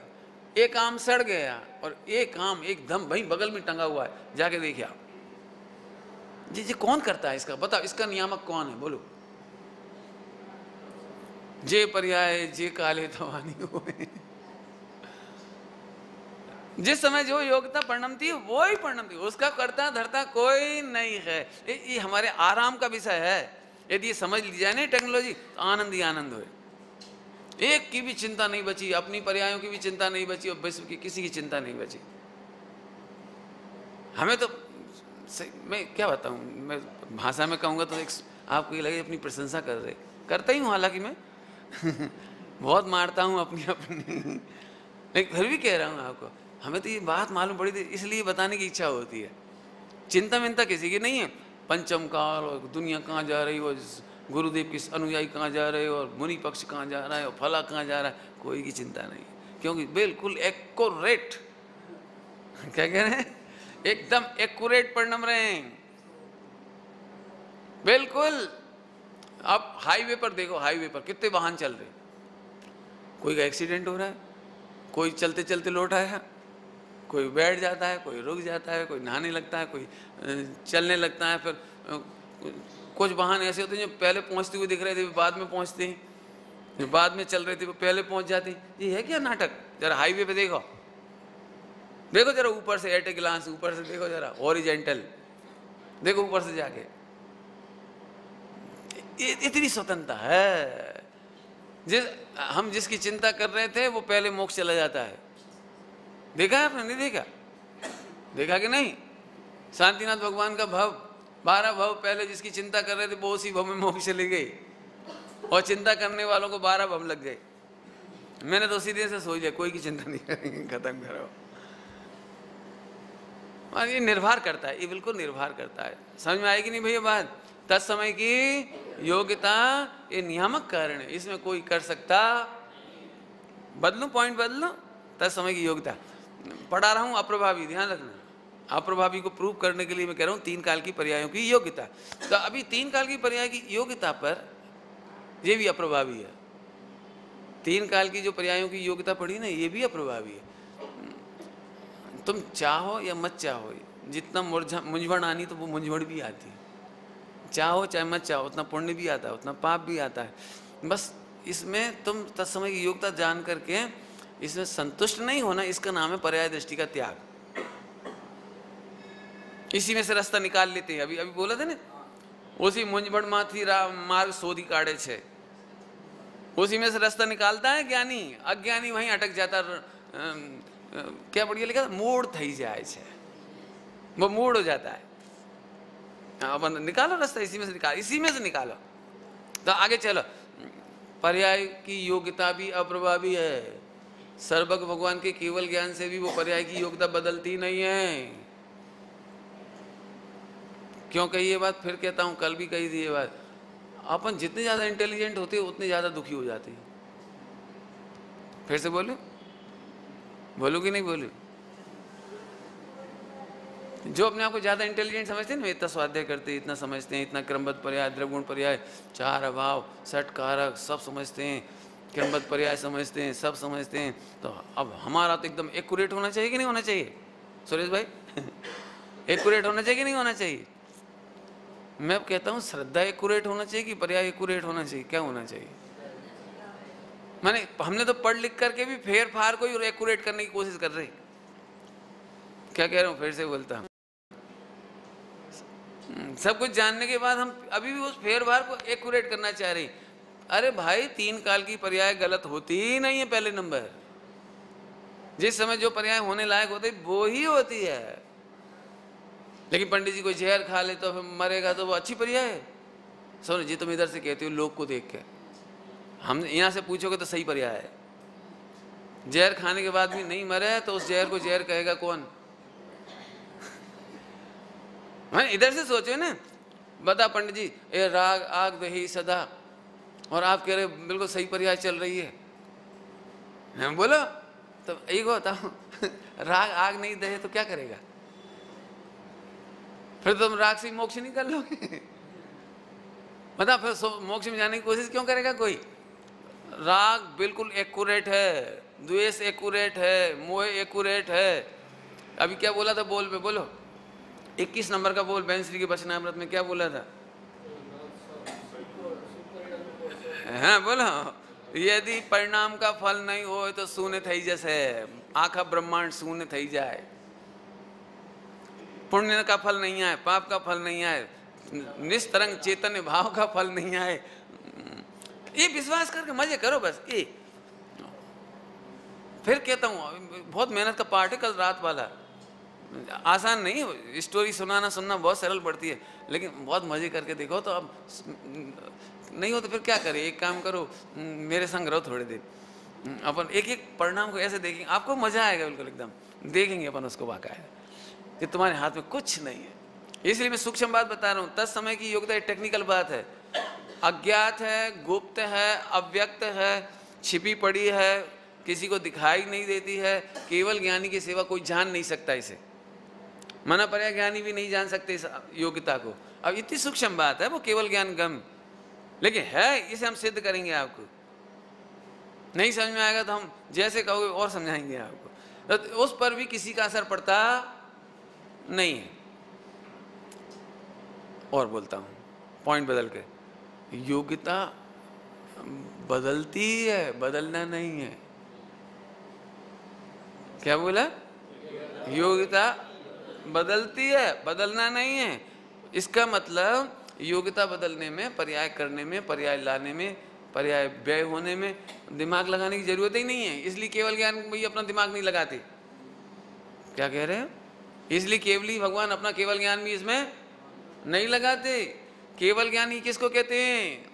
Speaker 1: एक आम सड़ गया, और एक आम एकदम भाई बगल में टंगा हुआ है, जाके देखिए आप। जी कौन करता है इसका? बताओ, इसका नियामक कौन है? बोलो। जे पर्याय जे काले थवानी हुए। जिस समय जो योग्यता परिणमती है वो ही परिणमती, उसका करता धरता कोई नहीं है। ये हमारे आराम का विषय है। यदि ये समझ ली जाए ना टेक्नोलॉजी, तो आनंद ही आनंद हो। एक की भी चिंता नहीं बची, अपनी पर्यायों की भी चिंता नहीं बची, और विश्व की किसी की चिंता नहीं बची। हमें तो मैं क्या बताऊं, मैं भाषा में कहूँगा तो एक आपको ये लगे अपनी प्रशंसा कर रहे, करता ही हूँ हालांकि मैं बहुत मारता हूँ अपनी, लेकिन फिर भी कह रहा हूँ आपको, हमें तो ये बात मालूम पड़ी थी, इसलिए बताने की इच्छा होती है। चिंता मिंता किसी की नहीं है। पंचम काल, और दुनिया कहाँ जा रही, और गुरुदेव के अनुयायी कहाँ जा रहे हो, और मुनि पक्ष कहाँ जा रहा है, और फला कहाँ जा रहा है, कोई की चिंता नहीं, क्योंकि बिल्कुल एक्यूरेट, क्या कह रहे हैं, एकदम एक्यूरेट परिणाम रहे हैं बिल्कुल। अब हाईवे पर देखो, हाईवे पर कितने वाहन चल रहे, कोई का एक्सीडेंट हो रहा है, कोई चलते चलते लौट आया, कोई बैठ जाता है, कोई रुक जाता है, कोई नहाने लगता है, कोई चलने लगता है। फिर कुछ वाहन ऐसे होते हैं जो पहले पहुंचते हुए दिख रहे थे बाद में पहुंचते हैं, जो बाद में चल रहे थे वो पहले पहुंच जाते हैं। ये है क्या नाटक? जरा हाईवे पे देखो, देखो जरा ऊपर से, एट ए ग्लांस ऊपर से देखो जरा, हॉरिजॉन्टल देखो ऊपर से जाके, इतनी स्वतंत्रता है। हम जिसकी चिंता कर रहे थे वो पहले मोक्ष चला जाता है। देखा है आपने? नहीं देखा? देखा कि नहीं? शांतिनाथ भगवान का भव, 12 भव पहले जिसकी चिंता कर रहे थे वो उसी भव में मोक्ष चले गए, और चिंता करने वालों को 12 भव लग गए। मैंने तो सीधे से सोच लिया कोई की चिंता नहीं करेंगे, खत्म करो। ये निर्भर करता है, ये बिल्कुल निर्भर करता है। समझ में आएगी नहीं भैया बात? तत्समय की योग्यता ये नियामक कारण है, इसमें कोई कर सकता। बदलूं, पॉइंट बदलूं, तत्समय की योग्यता पढ़ा रहा हूं। अप्रभावी, ध्यान रखना, अप्रभावी को प्रूव करने के लिए मैं कह रहा हूं 3 काल की पर्यायों की योग्यता। तो अभी 3 काल की पर्याय की योग्यता पर ये भी अप्रभावी है। 3 काल की जो पर्यायों की योग्यता पढ़ी ना, ये भी अप्रभावी है। तुम चाहो या मत चाहो, जितना मुंझवण आनी तो वो मुंझवण भी आती है। चाहो चाहे मत चाहो, उतना पुण्य भी आता है, उतना पाप भी आता है। बस इसमें तुम तत्समय की योग्यता जान करके इसमें संतुष्ट नहीं होना, इसका नाम है पर्याय दृष्टि का त्याग। इसी में से रास्ता निकाल लेते हैं। अभी अभी बोला था ना, उसी मुंजबड़ माथी मार्ग सोधी काढ़े छे, उसी में से रास्ता निकालता है ज्ञानी। अज्ञानी वहीं अटक जाता। क्या बढ़िया लिखा था, मूड थई जाए छे, वो मूड हो जाता है। अब निकालो रास्ता, इसी में से निकालो, इसी में से निकालो। तो आगे चलो। पर्याय की योग्यता भी अप्रभावी है। सर्वज्ञ भगवान के केवल ज्ञान से भी वो पर्याय की योग्यता बदलती नहीं है। क्यों कही ये बात? फिर कहता हूं, कल भी कही थी ये बात। अपन जितने ज्यादा इंटेलिजेंट होते हैं उतने ज्यादा दुखी हो जाते हैं। फिर से बोलूं? बोलूं कि नहीं बोलूं? जो अपने आप को ज्यादा इंटेलिजेंट समझते हैं ना, इतना स्वाध्याय करते हैं, इतना समझते हैं, इतना क्रमबद्ध पर्याय, द्रव्यगुण पर्याय, चार अभाव, षट कारक सब समझते हैं, क्रमबद्ध पर्याय समझते हैं, सब समझते हैं। तो अब हमारा तो एकदम एक्यूरेट होना चाहिए कि नहीं होना चाहिए सुरेश भाई? एक्यूरेट होना चाहिए कि नहीं होना चाहिए? मैं अब कहता हूँ, श्रद्धा एक्यूरेट होना चाहिए कि पर्याय एक्यूरेट होना चाहिए? क्या होना चाहिए? माने हमने तो पढ़ लिख करके भी फेर फार को ही एक्यूरेट करने की कोशिश कर रहे। क्या कह रहा हूँ? फिर से बोलता हूँ, सब कुछ जानने के बाद हम अभी भी उस फेर फार को एक्यूरेट करना चाह रहे। अरे भाई, 3 काल की पर्याय गलत होती ही नहीं है। पहले नंबर, जिस समय जो पर्याय होने लायक होती वो ही होती है। लेकिन पंडित जी कोई जहर खा ले तो फिर मरेगा, तो वो अच्छी पर्याय है? सुनो जी, तुम इधर से कहते हो लोग को देख के, हम यहाँ से पूछोगे तो सही पर्याय है। जहर खाने के बाद भी नहीं मरे तो उस जहर को जहर कहेगा कौन? इधर से सोचो ना, बता पंडित जी, ए राग आग दही सदा, और आप कह रहे बिल्कुल सही पर्याय चल रही है। हम बोलो तो एक बताओ, राग आग नहीं दहे तो क्या करेगा? फिर तुम राग से मोक्ष नहीं कर लोगे? बता, फिर मोक्ष में जाने की कोशिश क्यों करेगा कोई? राग बिल्कुल एक्यूरेट है, द्वेष एक्यूरेट है, मोह एक्यूरेट है। अभी क्या बोला था? बोल पे बोलो, 21 नंबर का बोल, बैंसरी के वचनामृत में क्या बोला था? हाँ बोलो, यदि परिणाम का फल नहीं हो तो शून्य थई जैसे, आखा ब्रह्मांड शून्य थई जाए। पुण्य का फल नहीं आए, पाप का फल नहीं आए, निस्तरंग चैतन्य भाव का फल नहीं आए। ये विश्वास करके मजे करो बस। ये फिर कहता हूँ, बहुत मेहनत का पार्ट है कल रात वाला, आसान नहीं। स्टोरी सुनाना सुनना बहुत सरल पड़ती है, लेकिन बहुत मजे करके देखो। तो अब नहीं हो तो फिर क्या करें? एक काम करो, मेरे संग रहो थोड़ी देर, अपन एक एक परिणाम को ऐसे देखेंगे, आपको मजा आएगा बिल्कुल एकदम। देखेंगे अपन उसको बाकायदा कि तुम्हारे हाथ में कुछ नहीं है। इसलिए मैं सूक्ष्म बात बता रहा हूँ। तत्समय की योग्यता एक टेक्निकल बात है, अज्ञात है, गुप्त है, अव्यक्त है, छिपी पड़ी है, किसी को दिखाई नहीं देती है। केवल ज्ञानी की सेवा कोई जान नहीं सकता इसे, मना पर्याय ज्ञानी भी नहीं जान सकते इस योग्यता को। अब इतनी सूक्ष्म बात है वो केवल ज्ञान गम, लेकिन है, इसे हम सिद्ध करेंगे। आपको नहीं समझ में आएगा तो हम जैसे कहोगे और समझाएंगे आपको। तो उस पर भी किसी का असर पड़ता नहीं है। और बोलता हूं पॉइंट बदल के, योग्यता बदलती है, बदलना नहीं है। क्या बोला? योग्यता बदलती है, बदलना नहीं है। इसका मतलब योग्यता बदलने में, पर्याय करने में, पर्याय लाने में, पर्याय व्यय होने में दिमाग लगाने की जरूरत ही नहीं है। इसलिए केवल ज्ञान में भी अपना दिमाग नहीं लगाते। क्या कह रहे हैं? इसलिए केवली भगवान अपना केवल ज्ञान भी इसमें नहीं लगाते। केवल ज्ञान ही किसको कहते हैं?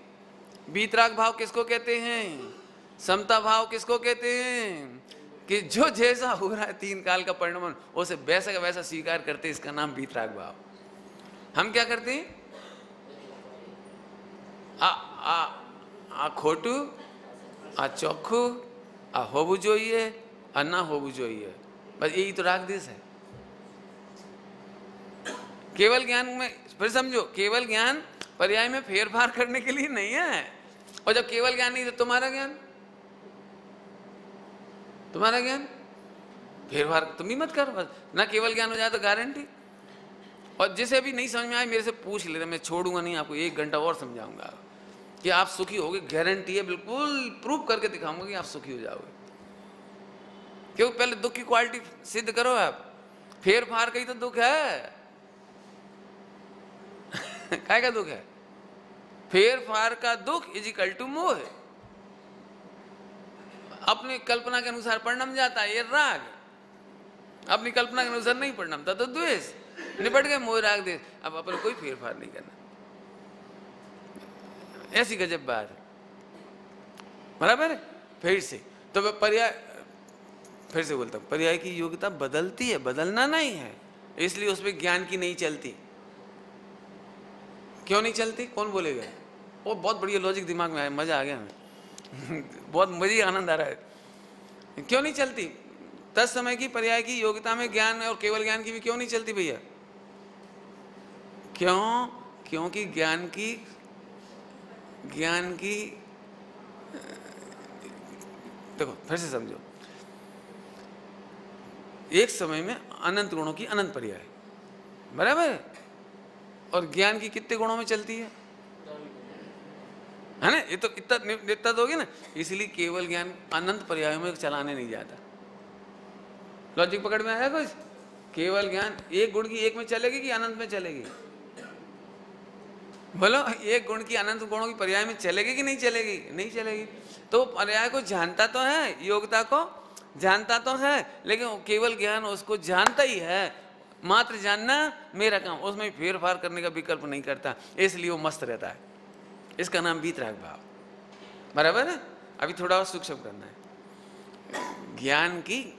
Speaker 1: बीतराग भाव किसको कहते हैं? समता भाव किसको कहते हैं? कि जो जैसा हो रहा है 3 काल का परिणाम उसे वैसा का वैसा स्वीकार करते, इसका नाम बीतराग भाव। हम क्या करते हैं? आ खोटू, आ चौखू, आ होबू जोइए, आ ना होबू जोइए, बस यही तो राग देश है। केवल ज्ञान में फिर समझो, केवल ज्ञान पर्याय में फेरफार करने के लिए नहीं है। और जब केवल ज्ञान नहीं तो तुम्हारा ज्ञान, तुम्हारा ज्ञान फेरफार तुम ही मत कर, बस ना केवल ज्ञान हो जाए तो गारंटी। और जिसे भी नहीं समझ में आए मेरे से पूछ लेना, मैं छोड़ूंगा नहीं आपको, 1 घंटा और समझाऊंगा कि आप सुखी होगे, गारंटी है, बिल्कुल प्रूव करके दिखाऊंगा कि आप सुखी हो जाओगे। क्योंकि पहले दुख की क्वालिटी सिद्ध करो आप, फेर फार का ही तो दुख है। काय का दुख है? फेर फार का दुख इज इक्वल टू मोह। अपनी कल्पना के अनुसार परिणम जाता है ये राग, अपनी कल्पना के अनुसार नहीं परिणमता तो द्वेष। निपट गए मोह राग देश। अब अपन कोई फेर फार नहीं करना। ऐसी गजब बात है, बराबर है। फिर से तो पर्याय, फिर से बोलता हूं, पर्याय की योग्यता बदलती है, बदलना नहीं है, इसलिए उसमें ज्ञान की नहीं चलती। क्यों नहीं चलती? कौन बोलेगा? वो बहुत बढ़िया लॉजिक दिमाग में आया, मजा आ गया हमें। बहुत मजे आनंद आ रहा है। क्यों नहीं चलती? तत्समय की पर्याय की योग्यता में ज्ञान और केवल ज्ञान की भी क्यों नहीं चलती भैया? क्यों? क्योंकि ज्ञान की देखो फिर से समझो, एक समय में अनंत गुणों की अनंत पर्याय, बराबर है, और ज्ञान की कितने गुणों में चलती है ना? ये तो इतना दोगे ना, इसलिए केवल ज्ञान अनंत पर्यायों में चलाने नहीं जाता। लॉजिक पकड़ में आया कुछ? केवल ज्ञान एक गुण की एक में चलेगी कि अनंत में चलेगी? बोलो, एक गुण की अनंत गुणों की पर्याय में चलेगी कि नहीं चलेगी? नहीं चलेगी। तो पर्याय को जानता तो है, योग्यता को जानता तो है, लेकिन केवल ज्ञान उसको जानता ही है। मात्र जानना मेरा काम, उसमें फेर फार करने का विकल्प नहीं करता, इसलिए वो मस्त रहता है। इसका नाम वीतराग भाव, बराबर है। अभी थोड़ा और सूक्ष्म करना है। ज्ञान की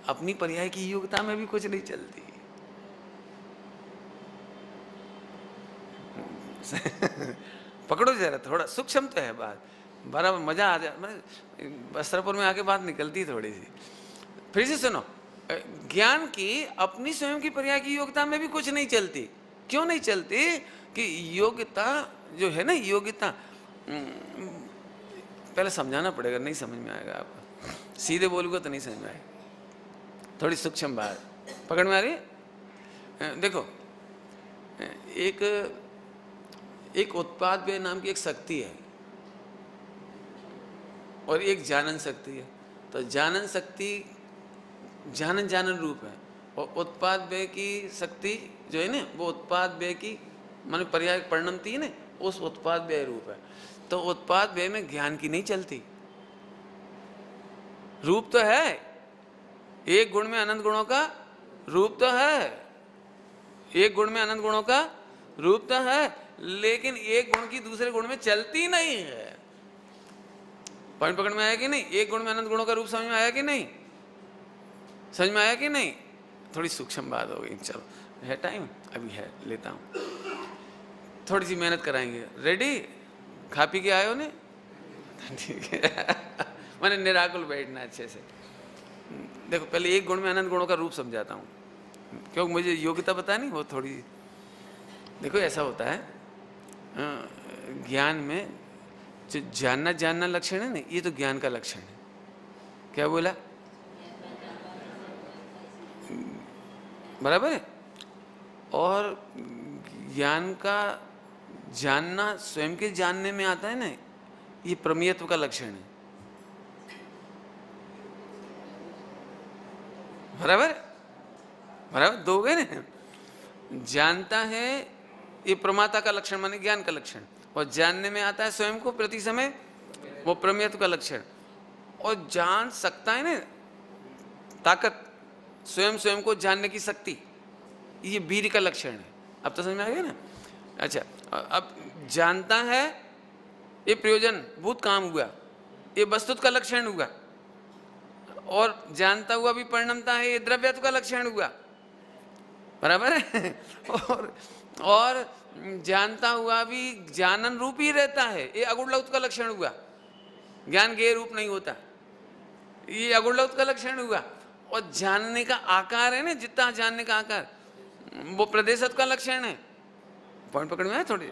Speaker 1: अपनी पर्याय की योग्यता में भी कुछ नहीं चलती। पकड़ो जरा, थोड़ा सूक्ष्म तो है बात, बराबर मजा आ जाए। वस्त्रपुर में आके बात निकलती थोड़ी सी। फिर से सुनो, ज्ञान की अपनी स्वयं की पर्याय की योग्यता में भी कुछ नहीं चलती। क्यों नहीं चलती? कि योग्यता जो है ना, योग्यता पहले समझाना पड़ेगा, नहीं समझ में आएगा आपको। सीधे बोलूंगा तो नहीं समझ में आएगा। थोड़ी सूक्ष्म बात पकड़ में आ रही है? देखो, एक उत्पाद व्यय नाम की एक शक्ति है और एक जानन शक्ति है। तो जानन शक्ति जानन रूप है, और उत्पाद व्यय की शक्ति जो है ना, वो उत्पाद व्यय की माने पर्याय परिणमती है ना, उस उत्पाद व्यय रूप है। तो उत्पाद व्यय में ज्ञान की नहीं चलती। रूप तो है, एक गुण में अनंत गुणों का रूप तो है, एक गुण में अनंत गुणों का रूप तो है, लेकिन एक गुण की दूसरे गुण में चलती नहीं है। पॉइंट पकड़ में आया कि नहीं? एक गुण में अनंत गुणों का रूप समझ में आया कि नहीं? समझ में आया कि नहीं? थोड़ी सूक्ष्म बात हो गई। चलो, है टाइम अभी है, लेता हूं, थोड़ी सी मेहनत कराएंगे। रेडी? खा पी के आए हो ने? ठीक है। मैंने निराकुल बैठना अच्छे से। देखो, पहले एक गुण में अनंत गुणों का रूप समझाता हूं, क्योंकि मुझे योग्यता पता नहीं, वो थोड़ी। देखो, ऐसा होता है ज्ञान में, जो जानना लक्षण है ना, ये तो ज्ञान का लक्षण है। क्या बोला? बराबर है। और ज्ञान का जानना स्वयं के जानने में आता है ना, ये प्रमेयत्व का लक्षण है। बराबर बराबर, दो गए ना। जानता है, ये प्रमाता का लक्षण माने ज्ञान का लक्षण, और जानने में आता है स्वयं को प्रति समय, वो प्रमेयत्व का लक्षण। और जान सकता है ना, ताकत, स्वयं को जानने की शक्ति, ये वीर का लक्षण है। अब तो समझ में आ गया ना? अच्छा, अब जानता है, ये प्रयोजन भूत काम हुआ, ये वस्तुत का लक्षण हुआ, और जानता हुआ भी परिणमता है, ये द्रव्यत्व का लक्षण हुआ। बराबर है। और जानता हुआ भी जानन रूप ही रहता है, ये अगुणलौत का लक्षण हुआ। ज्ञान गेय रूप नहीं होता, ये अगुणलौत का लक्षण हुआ। और जानने का आकार है ना, जितना जानने का आकार, वो प्रदेशत्व का लक्षण है। पॉइंट पकड़ में है थोड़ी?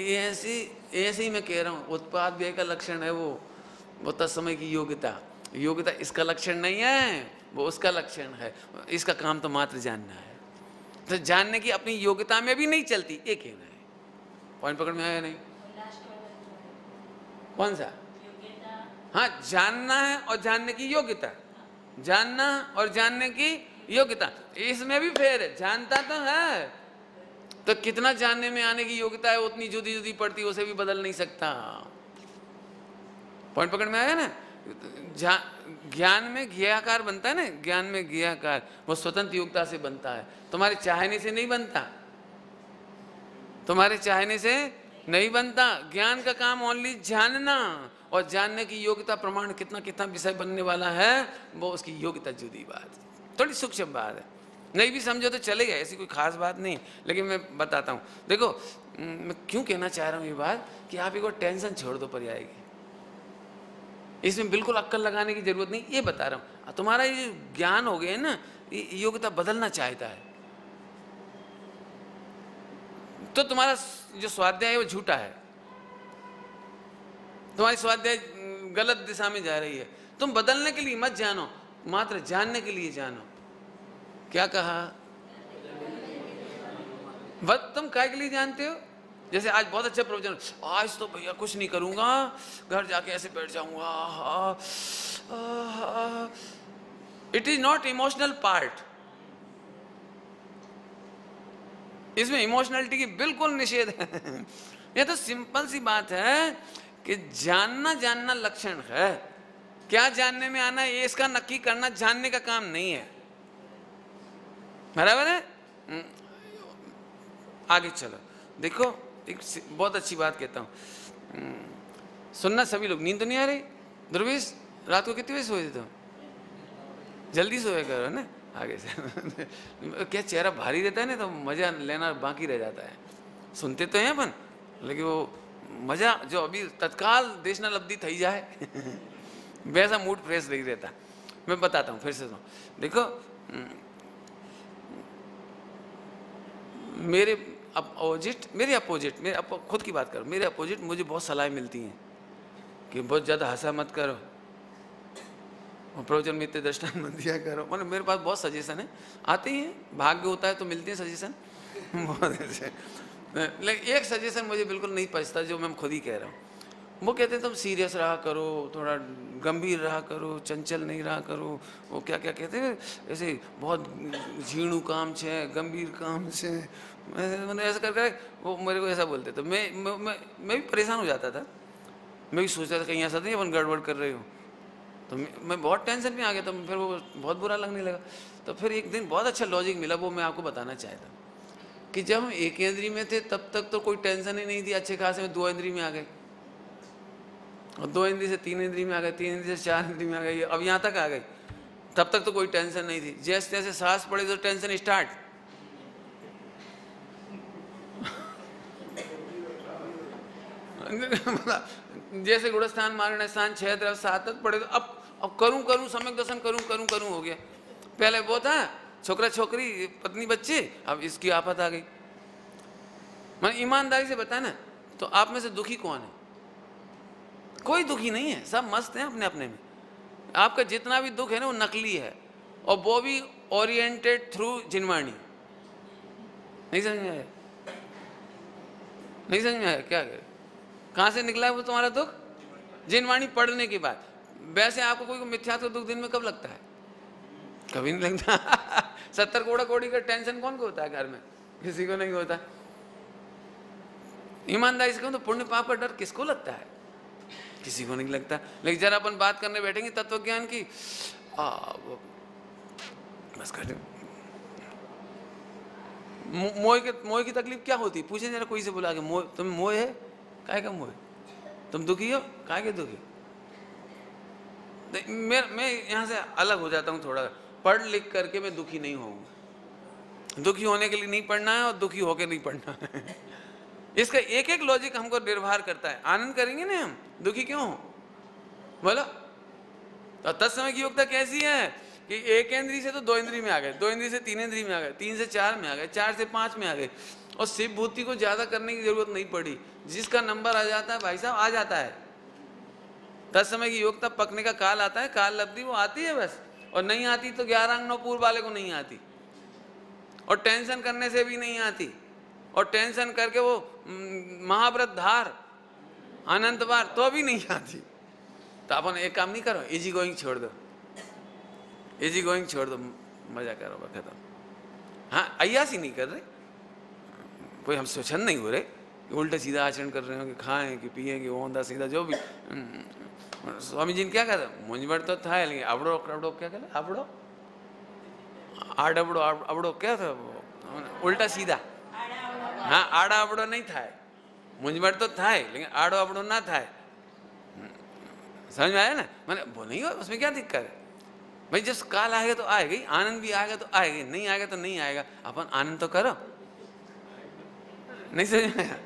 Speaker 1: ऐसे ही मैं कह रहा हूँ, उत्पाद व्यय का लक्षण है वो तत्समय की योग्यता इसका लक्षण नहीं है, वो उसका लक्षण है। इसका काम तो मात्र जानना है। तो जानने की अपनी योग्यता में भी नहीं चलती, ये कहना है। पॉइंट पकड़ में आया नहीं? कौन सा? हाँ, जानना है और जानने की योग्यता, जानना और जानने की योग्यता, इसमें भी फेर है। जानता तो है, तो कितना जानने में आने की योग्यता है उतनी जुदी जुदी पड़ती, उसे भी बदल नहीं सकता। पॉइंट पकड़ में आया ना? ज्ञान में ज्ञेयाकार बनता है ना, ज्ञान में ज्ञेयाकार वो स्वतंत्र योग्यता से बनता है, तुम्हारे चाहने से नहीं बनता, तुम्हारे चाहने से नहीं बनता। ज्ञान का काम ओनली जानना, और जानने की योग्यता प्रमाण कितना कितना विषय बनने वाला है, वो उसकी योग्यता जुदी बात, थोड़ी सूक्ष्म बात है। नहीं भी समझो तो चलेगा, ऐसी कोई खास बात नहीं, लेकिन मैं बताता हूँ। देखो मैं क्यों कहना चाह रहा हूँ ये बात कि आप एक बार टेंशन छोड़ दो, पर आएगी, इसमें बिल्कुल अक्कल लगाने की जरूरत नहीं, ये बता रहा हूँ। तुम्हारा ये ज्ञान हो गया है ना, योग्यता बदलना चाहता है, तो तुम्हारा जो स्वाध्याय है वो झूठा है, तुम्हारी स्वाध्याय गलत दिशा में जा रही है। तुम बदलने के लिए मत जानो, मात्र जानने के लिए जानो। क्या कहा? तुम काय के लिए जानते हो? जैसे आज बहुत अच्छा प्रवचन, आज तो भैया कुछ नहीं करूंगा, घर जाके ऐसे बैठ जाऊंगा। It is not emotional part, इसमें इमोशनलिटी की बिल्कुल निषेध है। ये तो सिंपल सी बात है कि जानना जानना लक्षण है, क्या जानने में आना है ये इसका नक्की करना जानने का काम नहीं है, बराबर है? आगे चलो, देखो एक बहुत अच्छी बात कहता हूँ, सुनना सभी लोग। नींद तो नहीं आ रही? ध्रुवेश रात को कितने बजे सोए थे तुम? जल्दी सोया करो ना आगे से। क्या चेहरा भारी रहता है ना, तो मजा लेना बाकी रह जाता है। सुनते तो हैं अपन, लेकिन वो मजा जो अभी तत्काल देशना लब्धि थी जाए वैसा मूड फ्रेश नहीं रहता। मैं बताता हूँ फिर से, देखो मेरे अपोजिट खुद की बात करो, मेरे अपोजिट मुझे बहुत सलाह मिलती हैं कि बहुत ज़्यादा हंसा मत करो, और प्रवचन में इतने दृष्टांत मत दिया करो। मतलब मेरे पास बहुत सजेशन है, आते ही हैं, भाग्य होता है तो मिलते हैं सजेशन बहुत अच्छे। लेकिन एक सजेशन मुझे बिल्कुल नहीं पचता, जो मैं खुद ही कह रहा हूँ। वो कहते हैं तुम सीरियस रहा करो, थोड़ा गंभीर रहा करो, चंचल नहीं रहा करो। वो क्या क्या कहते हैं, ऐसे बहुत झीणु काम छे, गंभीर काम छे, मैंने ऐसा कर वो मेरे को ऐसा बोलते। तो मैं भी परेशान हो जाता था, मैं भी सोचता था कहीं ऐसा नहीं अपन गड़बड़ कर रहे हो, तो मैं बहुत टेंशन में आ गया। तो फिर वो बहुत बुरा लगने लगा। तो फिर एक दिन बहुत अच्छा लॉजिक मिला, वो मैं आपको बताना चाहता कि जब हम एक इंद्री में थे तब तक तो कोई टेंशन ही नहीं थी, अच्छे खासे में 2 इंद्री में आ गए, और 2 इंद्री से 3 इंद्री में आ गए, 3 इंद्री से 4 इंद्री में आ गए, अब यहाँ तक आ गए। तब तक तो कोई टेंशन नहीं थी, जैसे जैसे सांस पड़े तो टेंशन स्टार्ट। जैसे गुणस्थान मारण स्थान 6 तरफ 7 तक पड़े तो अब करूं सम्यक दर्शन करूं हो गया। पहले वो था छोकरा छोकरी पत्नी बच्चे, अब इसकी आफत आ गई। मैं ईमानदारी से बताया ना, तो आप में से दुखी कौन है? कोई दुखी नहीं है, सब मस्त हैं अपने अपने में। आपका जितना भी दुख है ना वो नकली है, और वो भी ओरिएंटेड थ्रू जिनवाणी। नहीं समझ में आया? नहीं समझ में आया? क्या करे, कहाँ से निकला है वो तुम्हारा दुख? जिनवाणी पढ़ने के बाद। वैसे आपको कोई मिथ्यात्व दुख दिन में कब लगता है? कभी नहीं लगता। 70 करोड़ का टेंशन कौन को होता है घर में? किसी को नहीं होता। ईमानदारी से कहूं तो पुण्य पाप का डर किसको लगता है? किसी को नहीं लगता। लेकिन जरा अपन बात करने बैठेंगे तत्व ज्ञान की, बस कर मोह की तकलीफ क्या होती? पूछे जरा कोई से बुला के, मोह तुम्हें मोह है? काय का मोह है? तुम दुखी हो? काय के दुखी? मैं यहाँ से अलग हो जाता हूँ थोड़ा। पढ़ लिख करके मैं दुखी नहीं होऊंगा। दुखी होने के लिए नहीं पढ़ना है और दुखी होके नहीं पढ़ना है। इसका एक एक लॉजिक हमको निर्भर करता है। आनंद करेंगे ना हम, दुखी क्यों हो बोलो? तो तत्समय की योग्यता कैसी है कि एक इंद्री से तो 2 इंद्री में आ गए, 2 इंद्री से 3 इंद्री में आ गए, 3 से 4 में आ गए, 4 से 5 में आ गए, और शिव भूति को ज्यादा करने की जरूरत नहीं पड़ी। जिसका नंबर आ जाता है भाई साहब आ जाता है। तत्समय की योग्यता पकने का काल आता है, काल लब्धि वो आती है बस, और नहीं आती तो 11 अंग 9 पूर्व वाले को नहीं आती, और टेंशन करने से भी नहीं आती, और टेंशन करके वो महाव्रत धार अनंत बार तो भी नहीं आती। तो अपन एक काम नहीं करो, इजी गोइंग छोड़ दो, इजी गोइंग छोड़ दो, मजा करो खत्म। हाँ अय्यासी नहीं कर रहे, कोई हम स्वच्छंद नहीं हो रहे, उल्टा सीधा आचरण कर रहे हो कि खाएं कि पिए कि ओंधा सीधा जो भी। स्वामी जी ने क्या कहा, मुंझवट तो था लेकिन अबड़ो अबड़ो क्या कहते, अबड़ो आड़ अबड़ो अबड़ो क्या था वो, उल्टा सीधा। हाँ, आड़ा अबड़ो नहीं था, मुंझवट तो था लेकिन आड़ो अबड़ो ना था। समझ में आया ना, मैंने वो नहीं हो, उसमें क्या दिक्कत है भाई। जब काल आएगा तो आएगा ही, आनंद भी आएगा तो आएगा, नहीं आएगा तो नहीं आएगा, अपन आनंद तो करो। नहीं समझ में आया,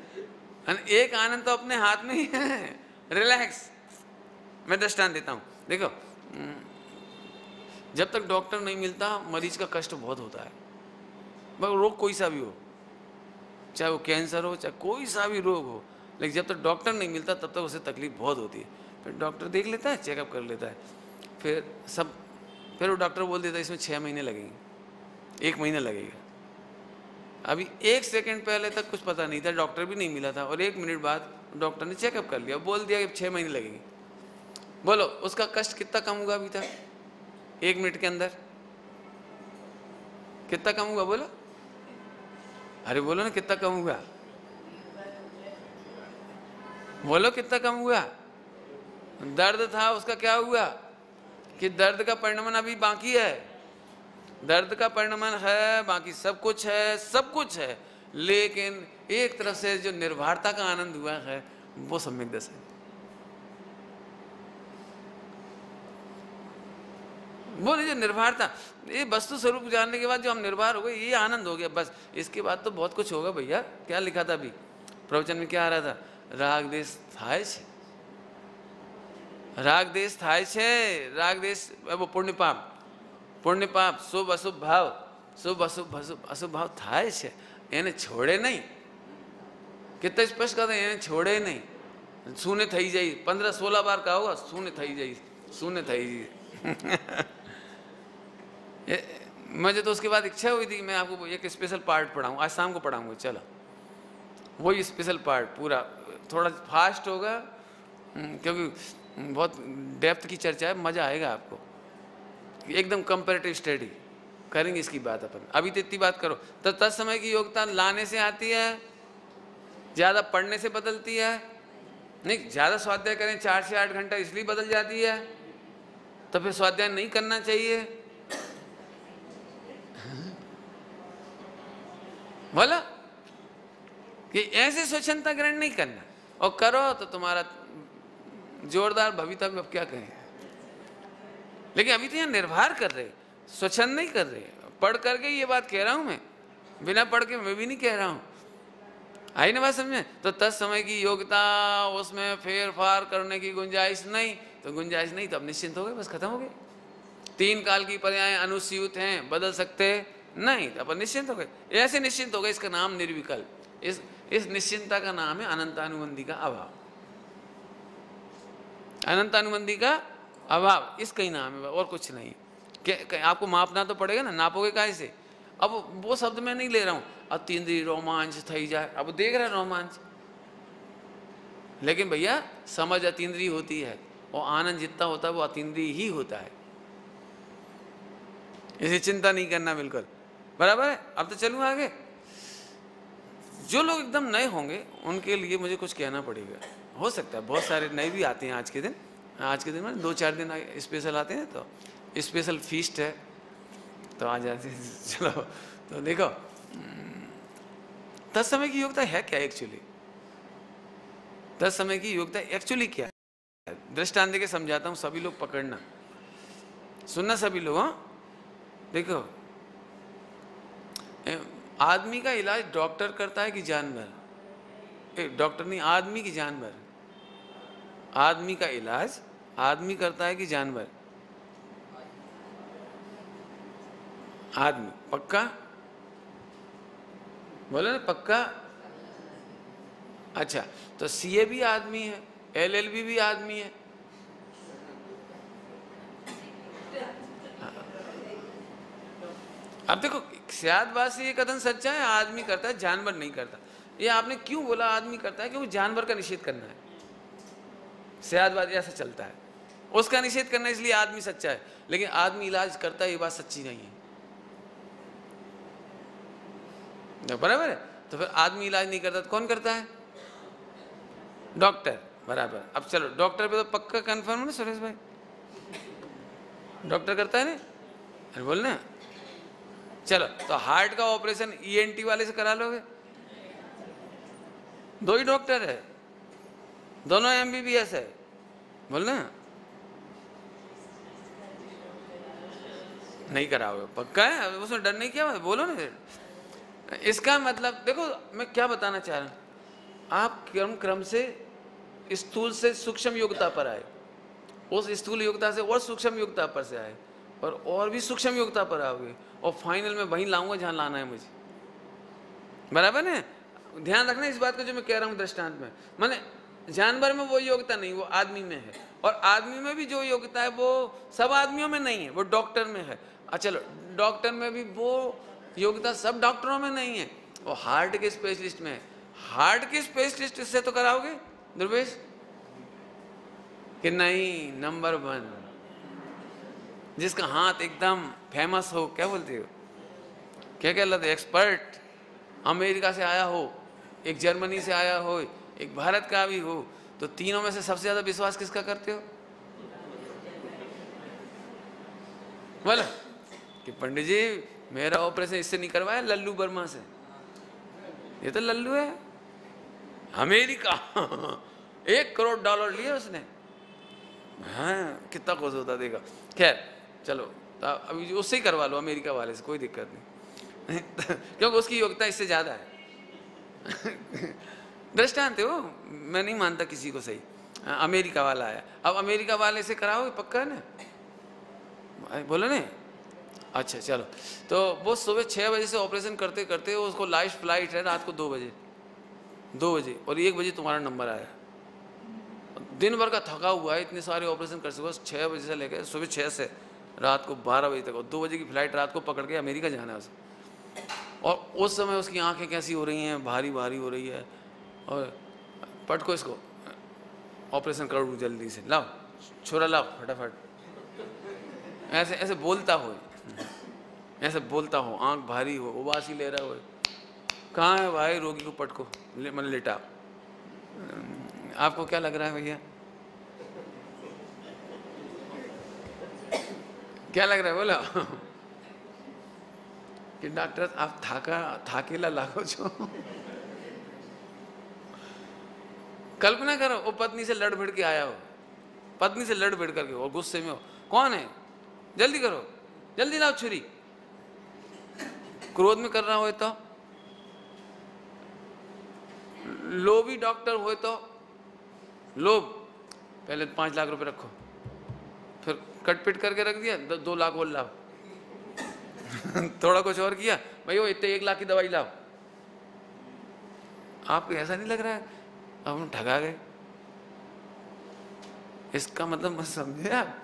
Speaker 1: एक आनंद तो अपने हाथ में ही है, रिलैक्स। मैं दृष्टांत देता हूँ, देखो जब तक डॉक्टर नहीं मिलता मरीज का कष्ट बहुत होता है, मगर रोग कोई सा भी हो, चाहे वो कैंसर हो चाहे कोई सा भी रोग हो, लेकिन जब तक डॉक्टर नहीं मिलता तब तक उसे तकलीफ बहुत होती है। फिर डॉक्टर देख लेता है, चेकअप कर लेता है, फिर वो डॉक्टर बोल देता है इसमें 6 महीने लगेंगे, 1 महीना लगेगा। अभी 1 सेकंड पहले तक कुछ पता नहीं था, डॉक्टर भी नहीं मिला था, और 1 मिनट बाद डॉक्टर ने चेकअप कर लिया, बोल दिया कि 6 महीने लगेंगे। बोलो उसका कष्ट कितना कम हुआ अभी तक 1 मिनट के अंदर? कितना कम हुआ बोलो, अरे बोलो ना कितना कम हुआ, बोलो कितना कम हुआ। दर्द था उसका क्या हुआ कि दर्द का परिणमन अभी बाकी है, दर्द का परिणमन है, बाकी सब कुछ है, सब कुछ है, लेकिन एक तरफ से जो निर्भरता का आनंद हुआ है वो सम्यक दशा है। वो जो निर्भरता, ये वस्तु स्वरूप जानने के बाद जो हम निर्भर हो गए, ये आनंद हो गया बस। इसके बाद तो बहुत कुछ होगा भैया। क्या लिखा था अभी प्रवचन में, क्या आ रहा था, राग देश थाय छे, राग देश थाय छे, राग देश वो पुण्य पाप शुभ अशुभ भाव, शुभ अशुभ भाव थाय छे, એને છોડે નહીં। कितना स्पष्ट कहते हैं, એને છોડે नहीं, शून्य થઈ જાય, 15-16 बार कहा होगा, शून्य થઈ જાય, शून्य થઈ જાય। मुझे तो उसके बाद इच्छा हुई थी मैं आपको एक स्पेशल पार्ट पढ़ाऊँ, आज शाम को पढ़ाऊँगा, चलो वही स्पेशल पार्ट पूरा, थोड़ा फास्ट होगा क्योंकि बहुत डेप्थ की चर्चा है, मज़ा आएगा आपको, एकदम कंपैरेटिव स्टडी करेंगे इसकी बात अपन। अभी तो इतनी बात करो, तो तत्समय की योग्यता लाने से आती है, ज़्यादा पढ़ने से बदलती है नहीं। ज़्यादा स्वाध्याय करें 4 से 8 घंटा इसलिए बदल जाती है, तो फिर स्वाध्याय नहीं करना चाहिए, बोला कि ऐसे स्वच्छंदता ग्रहण नहीं करना, और करो तो तुम्हारा जोरदार भवितव्य, अब क्या कहें। लेकिन अभी तो यहाँ निर्भर कर रहे, स्वच्छंद नहीं कर रहे। पढ़ करके ये बात कह रहा हूं मैं, बिना पढ़ के मैं भी नहीं कह रहा हूं। आई ना बात समझ? तो तत्समय की योग्यता, उसमें फेर फार करने की गुंजाइश नहीं, तो गुंजाइश नहीं तो अब निश्चिंत हो गए, बस खत्म हो गए। 3 काल की पर्याय अनुस्यूत हैं, बदल सकते नहीं, तो अपन निश्चिंत हो गए। ऐसे निश्चिंत हो गए, इसका नाम निर्विकल्प, इस निश्चिंतता का नाम है अनंतानुबंधी का अभाव। अनंतानुबंधी का अभाव इसका ही नाम है, और कुछ नहीं। आपको मापना तो पड़ेगा ना, नापोगे काहे से? अब वो शब्द मैं नहीं ले रहा हूं, अतीन्द्रिय रोमांच थई जाए, अब देख रहे रोमांच, लेकिन भैया समझ अतीन्द्रिय होती है, और आनंद जितना होता है वो अतीन्द्रिय ही होता है। इसे चिंता नहीं करना, बिल्कुल बराबर है। अब तो चलूँ आगे। जो लोग एकदम नए होंगे उनके लिए मुझे कुछ कहना पड़ेगा। हो सकता है बहुत सारे नए भी आते हैं आज के दिन में 2-4 दिन स्पेशल आते हैं, तो स्पेशल फीस्ट है तो आ जाते हैं। चलो तो देखो, तत्समय की योग्यता है क्या एक्चुअली? तत्समय की योग्यता एक्चुअली क्या है? दृष्टांत देके समझाता हूँ, सभी लोग पकड़ना, सुनना सभी लोग। हाँ देखो, आदमी का इलाज डॉक्टर करता है कि जानवर? डॉक्टर नहीं, आदमी की जानवर। आदमी का इलाज आदमी करता है कि जानवर? आदमी। पक्का बोलो ना, पक्का? अच्छा, तो सीए भी आदमी है, एलएलबी भी आदमी है। अब देखो, शायद बात से ये कथन सच्चा है, आदमी करता है जानवर नहीं करता। ये आपने क्यों बोला आदमी करता है? क्योंकि जानवर का निषेध करना है, शायद बात ऐसा चलता है, उसका निषेध करना, इसलिए आदमी सच्चा है। लेकिन आदमी इलाज करता है, ये बात सच्ची नहीं है, बराबर है। तो फिर आदमी इलाज नहीं करता तो कौन करता है? डॉक्टर। बराबर। अब चलो डॉक्टर पे तो पक्का कंफर्म है ना सुरेश भाई? डॉक्टर करता है ना? अरे बोल ना। चलो तो हार्ट का ऑपरेशन ईएनटी वाले से करा लोगे? दो ही डॉक्टर है, दोनों एमबीबीएस है, बोल ना। नहीं कराओगे? पक्का है? उसमें डर नहीं किया? बोलो ना फिर। इसका मतलब देखो मैं क्या बताना चाह रहा हूं, आप क्रम से स्थूल से सूक्ष्म योग्यता पर आए, उस स्थूल योग्यता से और सूक्ष्म योग्यता पर से आए, और भी सूक्ष्म योग्यता पर आओगे, और फाइनल में वहीं लाऊंगा जहां लाना है मुझे। बराबर है? ध्यान रखना इस बात को जो मैं कह रहा हूं दृष्टांत में। माने जानवर में वो योग्यता नहीं, वो आदमी में है, और आदमी में भी जो योग्यता है वो सब आदमियों में नहीं है, वो डॉक्टर में है। अच्छा चलो डॉक्टर में भी वो योग्यता सब डॉक्टरों में नहीं है, वो हार्ट के स्पेशलिस्ट में है। हार्ट के स्पेशलिस्ट से तो कराओगे ध्रुवेश कि नहीं? नंबर 1 जिसका हाथ एकदम फेमस हो, क्या बोलते हो, क्या कहलाते, एक्सपर्ट, अमेरिका से आया हो, एक जर्मनी से आया हो, एक भारत का भी हो, तो तीनों में से सबसे ज्यादा विश्वास किसका करते हो? बोला कि पंडित जी मेरा ऑपरेशन इससे नहीं करवाया, लल्लू वर्मा से। ये तो लल्लू है, अमेरिका $1 करोड़ लिए उसने। हाँ कितना खुश होता देखा। खैर चलो तो अभी उससे ही करवा लो, अमेरिका वाले से, कोई दिक्कत नहीं क्योंकि उसकी योग्यता इससे ज्यादा है दृष्टांत है वो, मैं नहीं मानता किसी को सही। अमेरिका वाला आया, अब अमेरिका वाले से कराओगे? पक्का है ना? बोलो ना। अच्छा चलो तो वो सुबह 6 बजे से ऑपरेशन करते करते उसको लास्ट फ्लाइट है रात को 2 बजे, और 1 बजे तुम्हारा नंबर आया। दिन भर का थका हुआ है, इतने सारे ऑपरेशन कर सको, 6 बजे से लेकर सुबह 6 से रात को 12 बजे तक, और 2 बजे की फ्लाइट रात को पकड़ के अमेरिका जाना है उसे। और उस समय उसकी आंखें कैसी हो रही हैं, भारी भारी हो रही है, और पटको इसको, ऑपरेशन करो जल्दी से, लाओ छोरा लाओ फटाफट, ऐसे ऐसे बोलता हो, ऐसे बोलता हो, आंख भारी हो, उबासी ले रहा हो, कहाँ है भाई रोगी को पटको, मतलब लेटा। आपको क्या लग रहा है भैया? क्या लग रहा है बोला कि डॉक्टर आप थाकेला लागो छो कल्पना करो वो पत्नी से लड़ भिड़ के आया हो, पत्नी से लड़ भिड़ करके, और गुस्से में हो, कौन है, जल्दी करो, जल्दी लाओ छुरी। क्रोध में कर रहा हो तो, लोभी डॉक्टर हो तो, लोभ, पहले 5 लाख रुपए रखो, फिर कटपिट करके रख दिया, 2 लाख बोल लाओ थोड़ा कुछ और किया, भाई वो इतने 1 लाख की दवाई लाओ। आपको ऐसा नहीं लग रहा है अब हम ठगा गए? इसका मतलब मत समझे आप,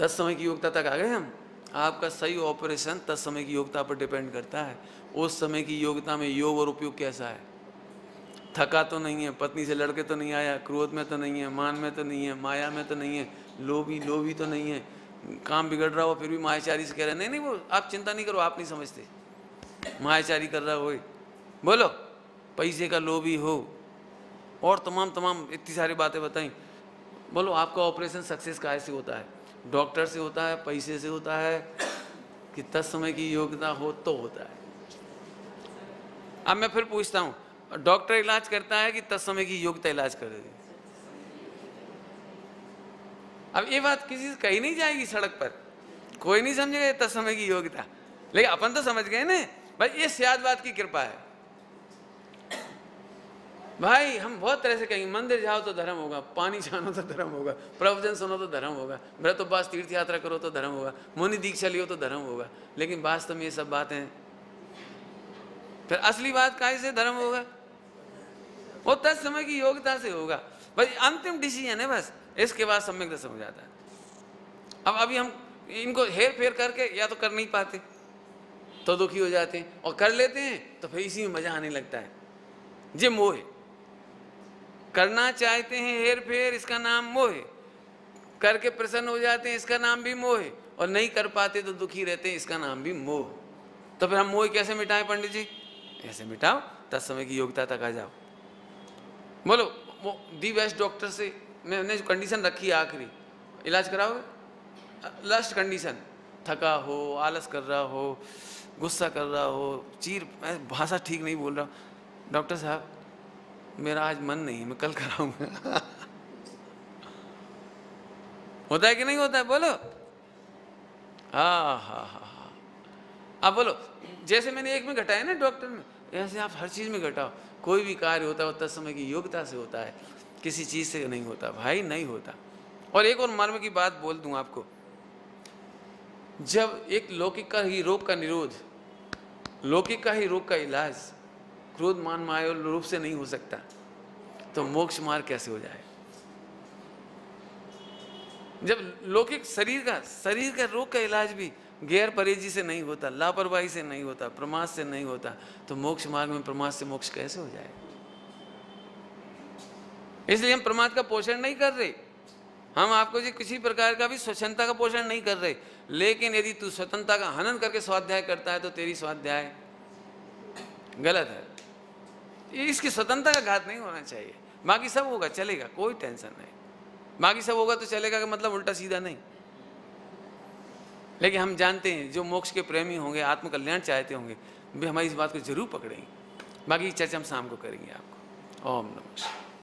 Speaker 1: 10 समय की योग्यता तक आ गए हम। आपका सही ऑपरेशन 10 समय की योग्यता पर डिपेंड करता है। उस समय की योग्यता में योग और उपयोग कैसा है, थका तो नहीं है, पत्नी से लड़के तो नहीं आया, क्रोध में तो नहीं है, मान में तो नहीं है, माया में तो नहीं है, लोभी तो नहीं है, काम बिगड़ रहा हो फिर भी मायाचारी से कह रहे हैं, नहीं वो आप चिंता नहीं करो, आप नहीं समझते, मायाचारी कर रहा हो, बोलो पैसे का लोभी हो, और तमाम इतनी सारी बातें बताई। बोलो आपका ऑपरेशन सक्सेस काहे से होता है? डॉक्टर से होता है, पैसे से होता है, कि 10 समय की योग्यता हो तो होता है। अब मैं फिर पूछता हूँ, डॉक्टर इलाज करता है कि 10 समय की योग्यता इलाज कर देगी? अब ये बात किसी से कही नहीं जाएगी सड़क पर, कोई नहीं समझेगा 10 समय की योग्यता, लेकिन अपन तो समझ गए ना भाई, ये सियाद बात की कृपा है भाई। हम बहुत तरह से कहेंगे, मंदिर जाओ तो धर्म होगा, पानी छानो तो धर्म होगा, प्रवचन सुनो तो धर्म होगा, व्रत उपवास तीर्थ यात्रा करो तो धर्म होगा, मुनि दीक्षा लियो तो धर्म होगा, लेकिन वास्तव में ये सब बातें, फिर असली बात काहे से धर्म होगा? वो 10 समय की योग्यता से होगा भाई, अंतिम डिसीजन है बस, इसके बाद सम्यक दर्शन हो जाता है। अब अभी हम इनको हेर फेर करके या तो कर नहीं पाते तो दुखी हो जाते हैं, और कर लेते हैं तो फिर इसी में मजा आने लगता है। ये मोह है, करना चाहते हैं हेर फेर, इसका नाम मोह है, करके प्रसन्न हो जाते हैं, इसका नाम भी मोह है, और नहीं कर पाते तो दुखी रहते हैं, इसका नाम भी मोह। तो फिर हम मोह कैसे मिटाएं पंडित जी? ऐसे मिटाओ, तत्समय की योग्यता तक आ जाओ। बोलो वो दी बेस्ट डॉक्टर से मैंने जो कंडीशन रखी है आखिरी, इलाज कराओगे? लास्ट कंडीशन, थका हो, आलस कर रहा हो, गुस्सा कर रहा हो, मैं भाषा ठीक नहीं बोल रहा हूँ, डॉक्टर साहब मेरा आज मन नहीं, मैं कल कराऊंगा। होता है कि नहीं होता है? बोलो। हाँ हाँ हाँ हाँ। अब बोलो, जैसे मैंने एक में घटाया ना डॉक्टर में, ऐसे आप हर चीज में घटाओ। कोई भी कार्य होता है तत्समय की योग्यता से होता है, किसी चीज से नहीं होता भाई, नहीं होता। और एक और मर्म की बात बोल दूं आपको, जब एक लौकिक का ही रोग का निरोध, लौकिक का ही रोग का इलाज क्रोध मान माया रूप से नहीं हो सकता, तो मोक्ष मार्ग कैसे हो जाए? जब लौकिक शरीर का रोग का इलाज भी गैर परहेजी से नहीं होता, लापरवाही से नहीं होता, प्रमाद से नहीं होता, तो मोक्ष मार्ग में प्रमाद से मोक्ष कैसे हो जाए? इसलिए हम प्रमाद का पोषण नहीं कर रहे, हम आपको जी किसी प्रकार का भी स्वच्छंदता का पोषण नहीं कर रहे। लेकिन यदि तू स्वतंत्रता का हनन करके स्वाध्याय करता है तो तेरी स्वाध्याय गलत है। इसकी स्वतंत्रता का घात नहीं होना चाहिए। बाकी सब होगा, चलेगा, कोई टेंशन नहीं। बाकी सब होगा तो चलेगा का मतलब उल्टा सीधा नहीं। लेकिन हम जानते हैं जो मोक्ष के प्रेमी होंगे, आत्मकल्याण चाहते होंगे, वे हमारी इस बात को जरूर पकड़ेंगे। बाकी चर्चा हम शाम को करेंगे आपको। ओम नमः।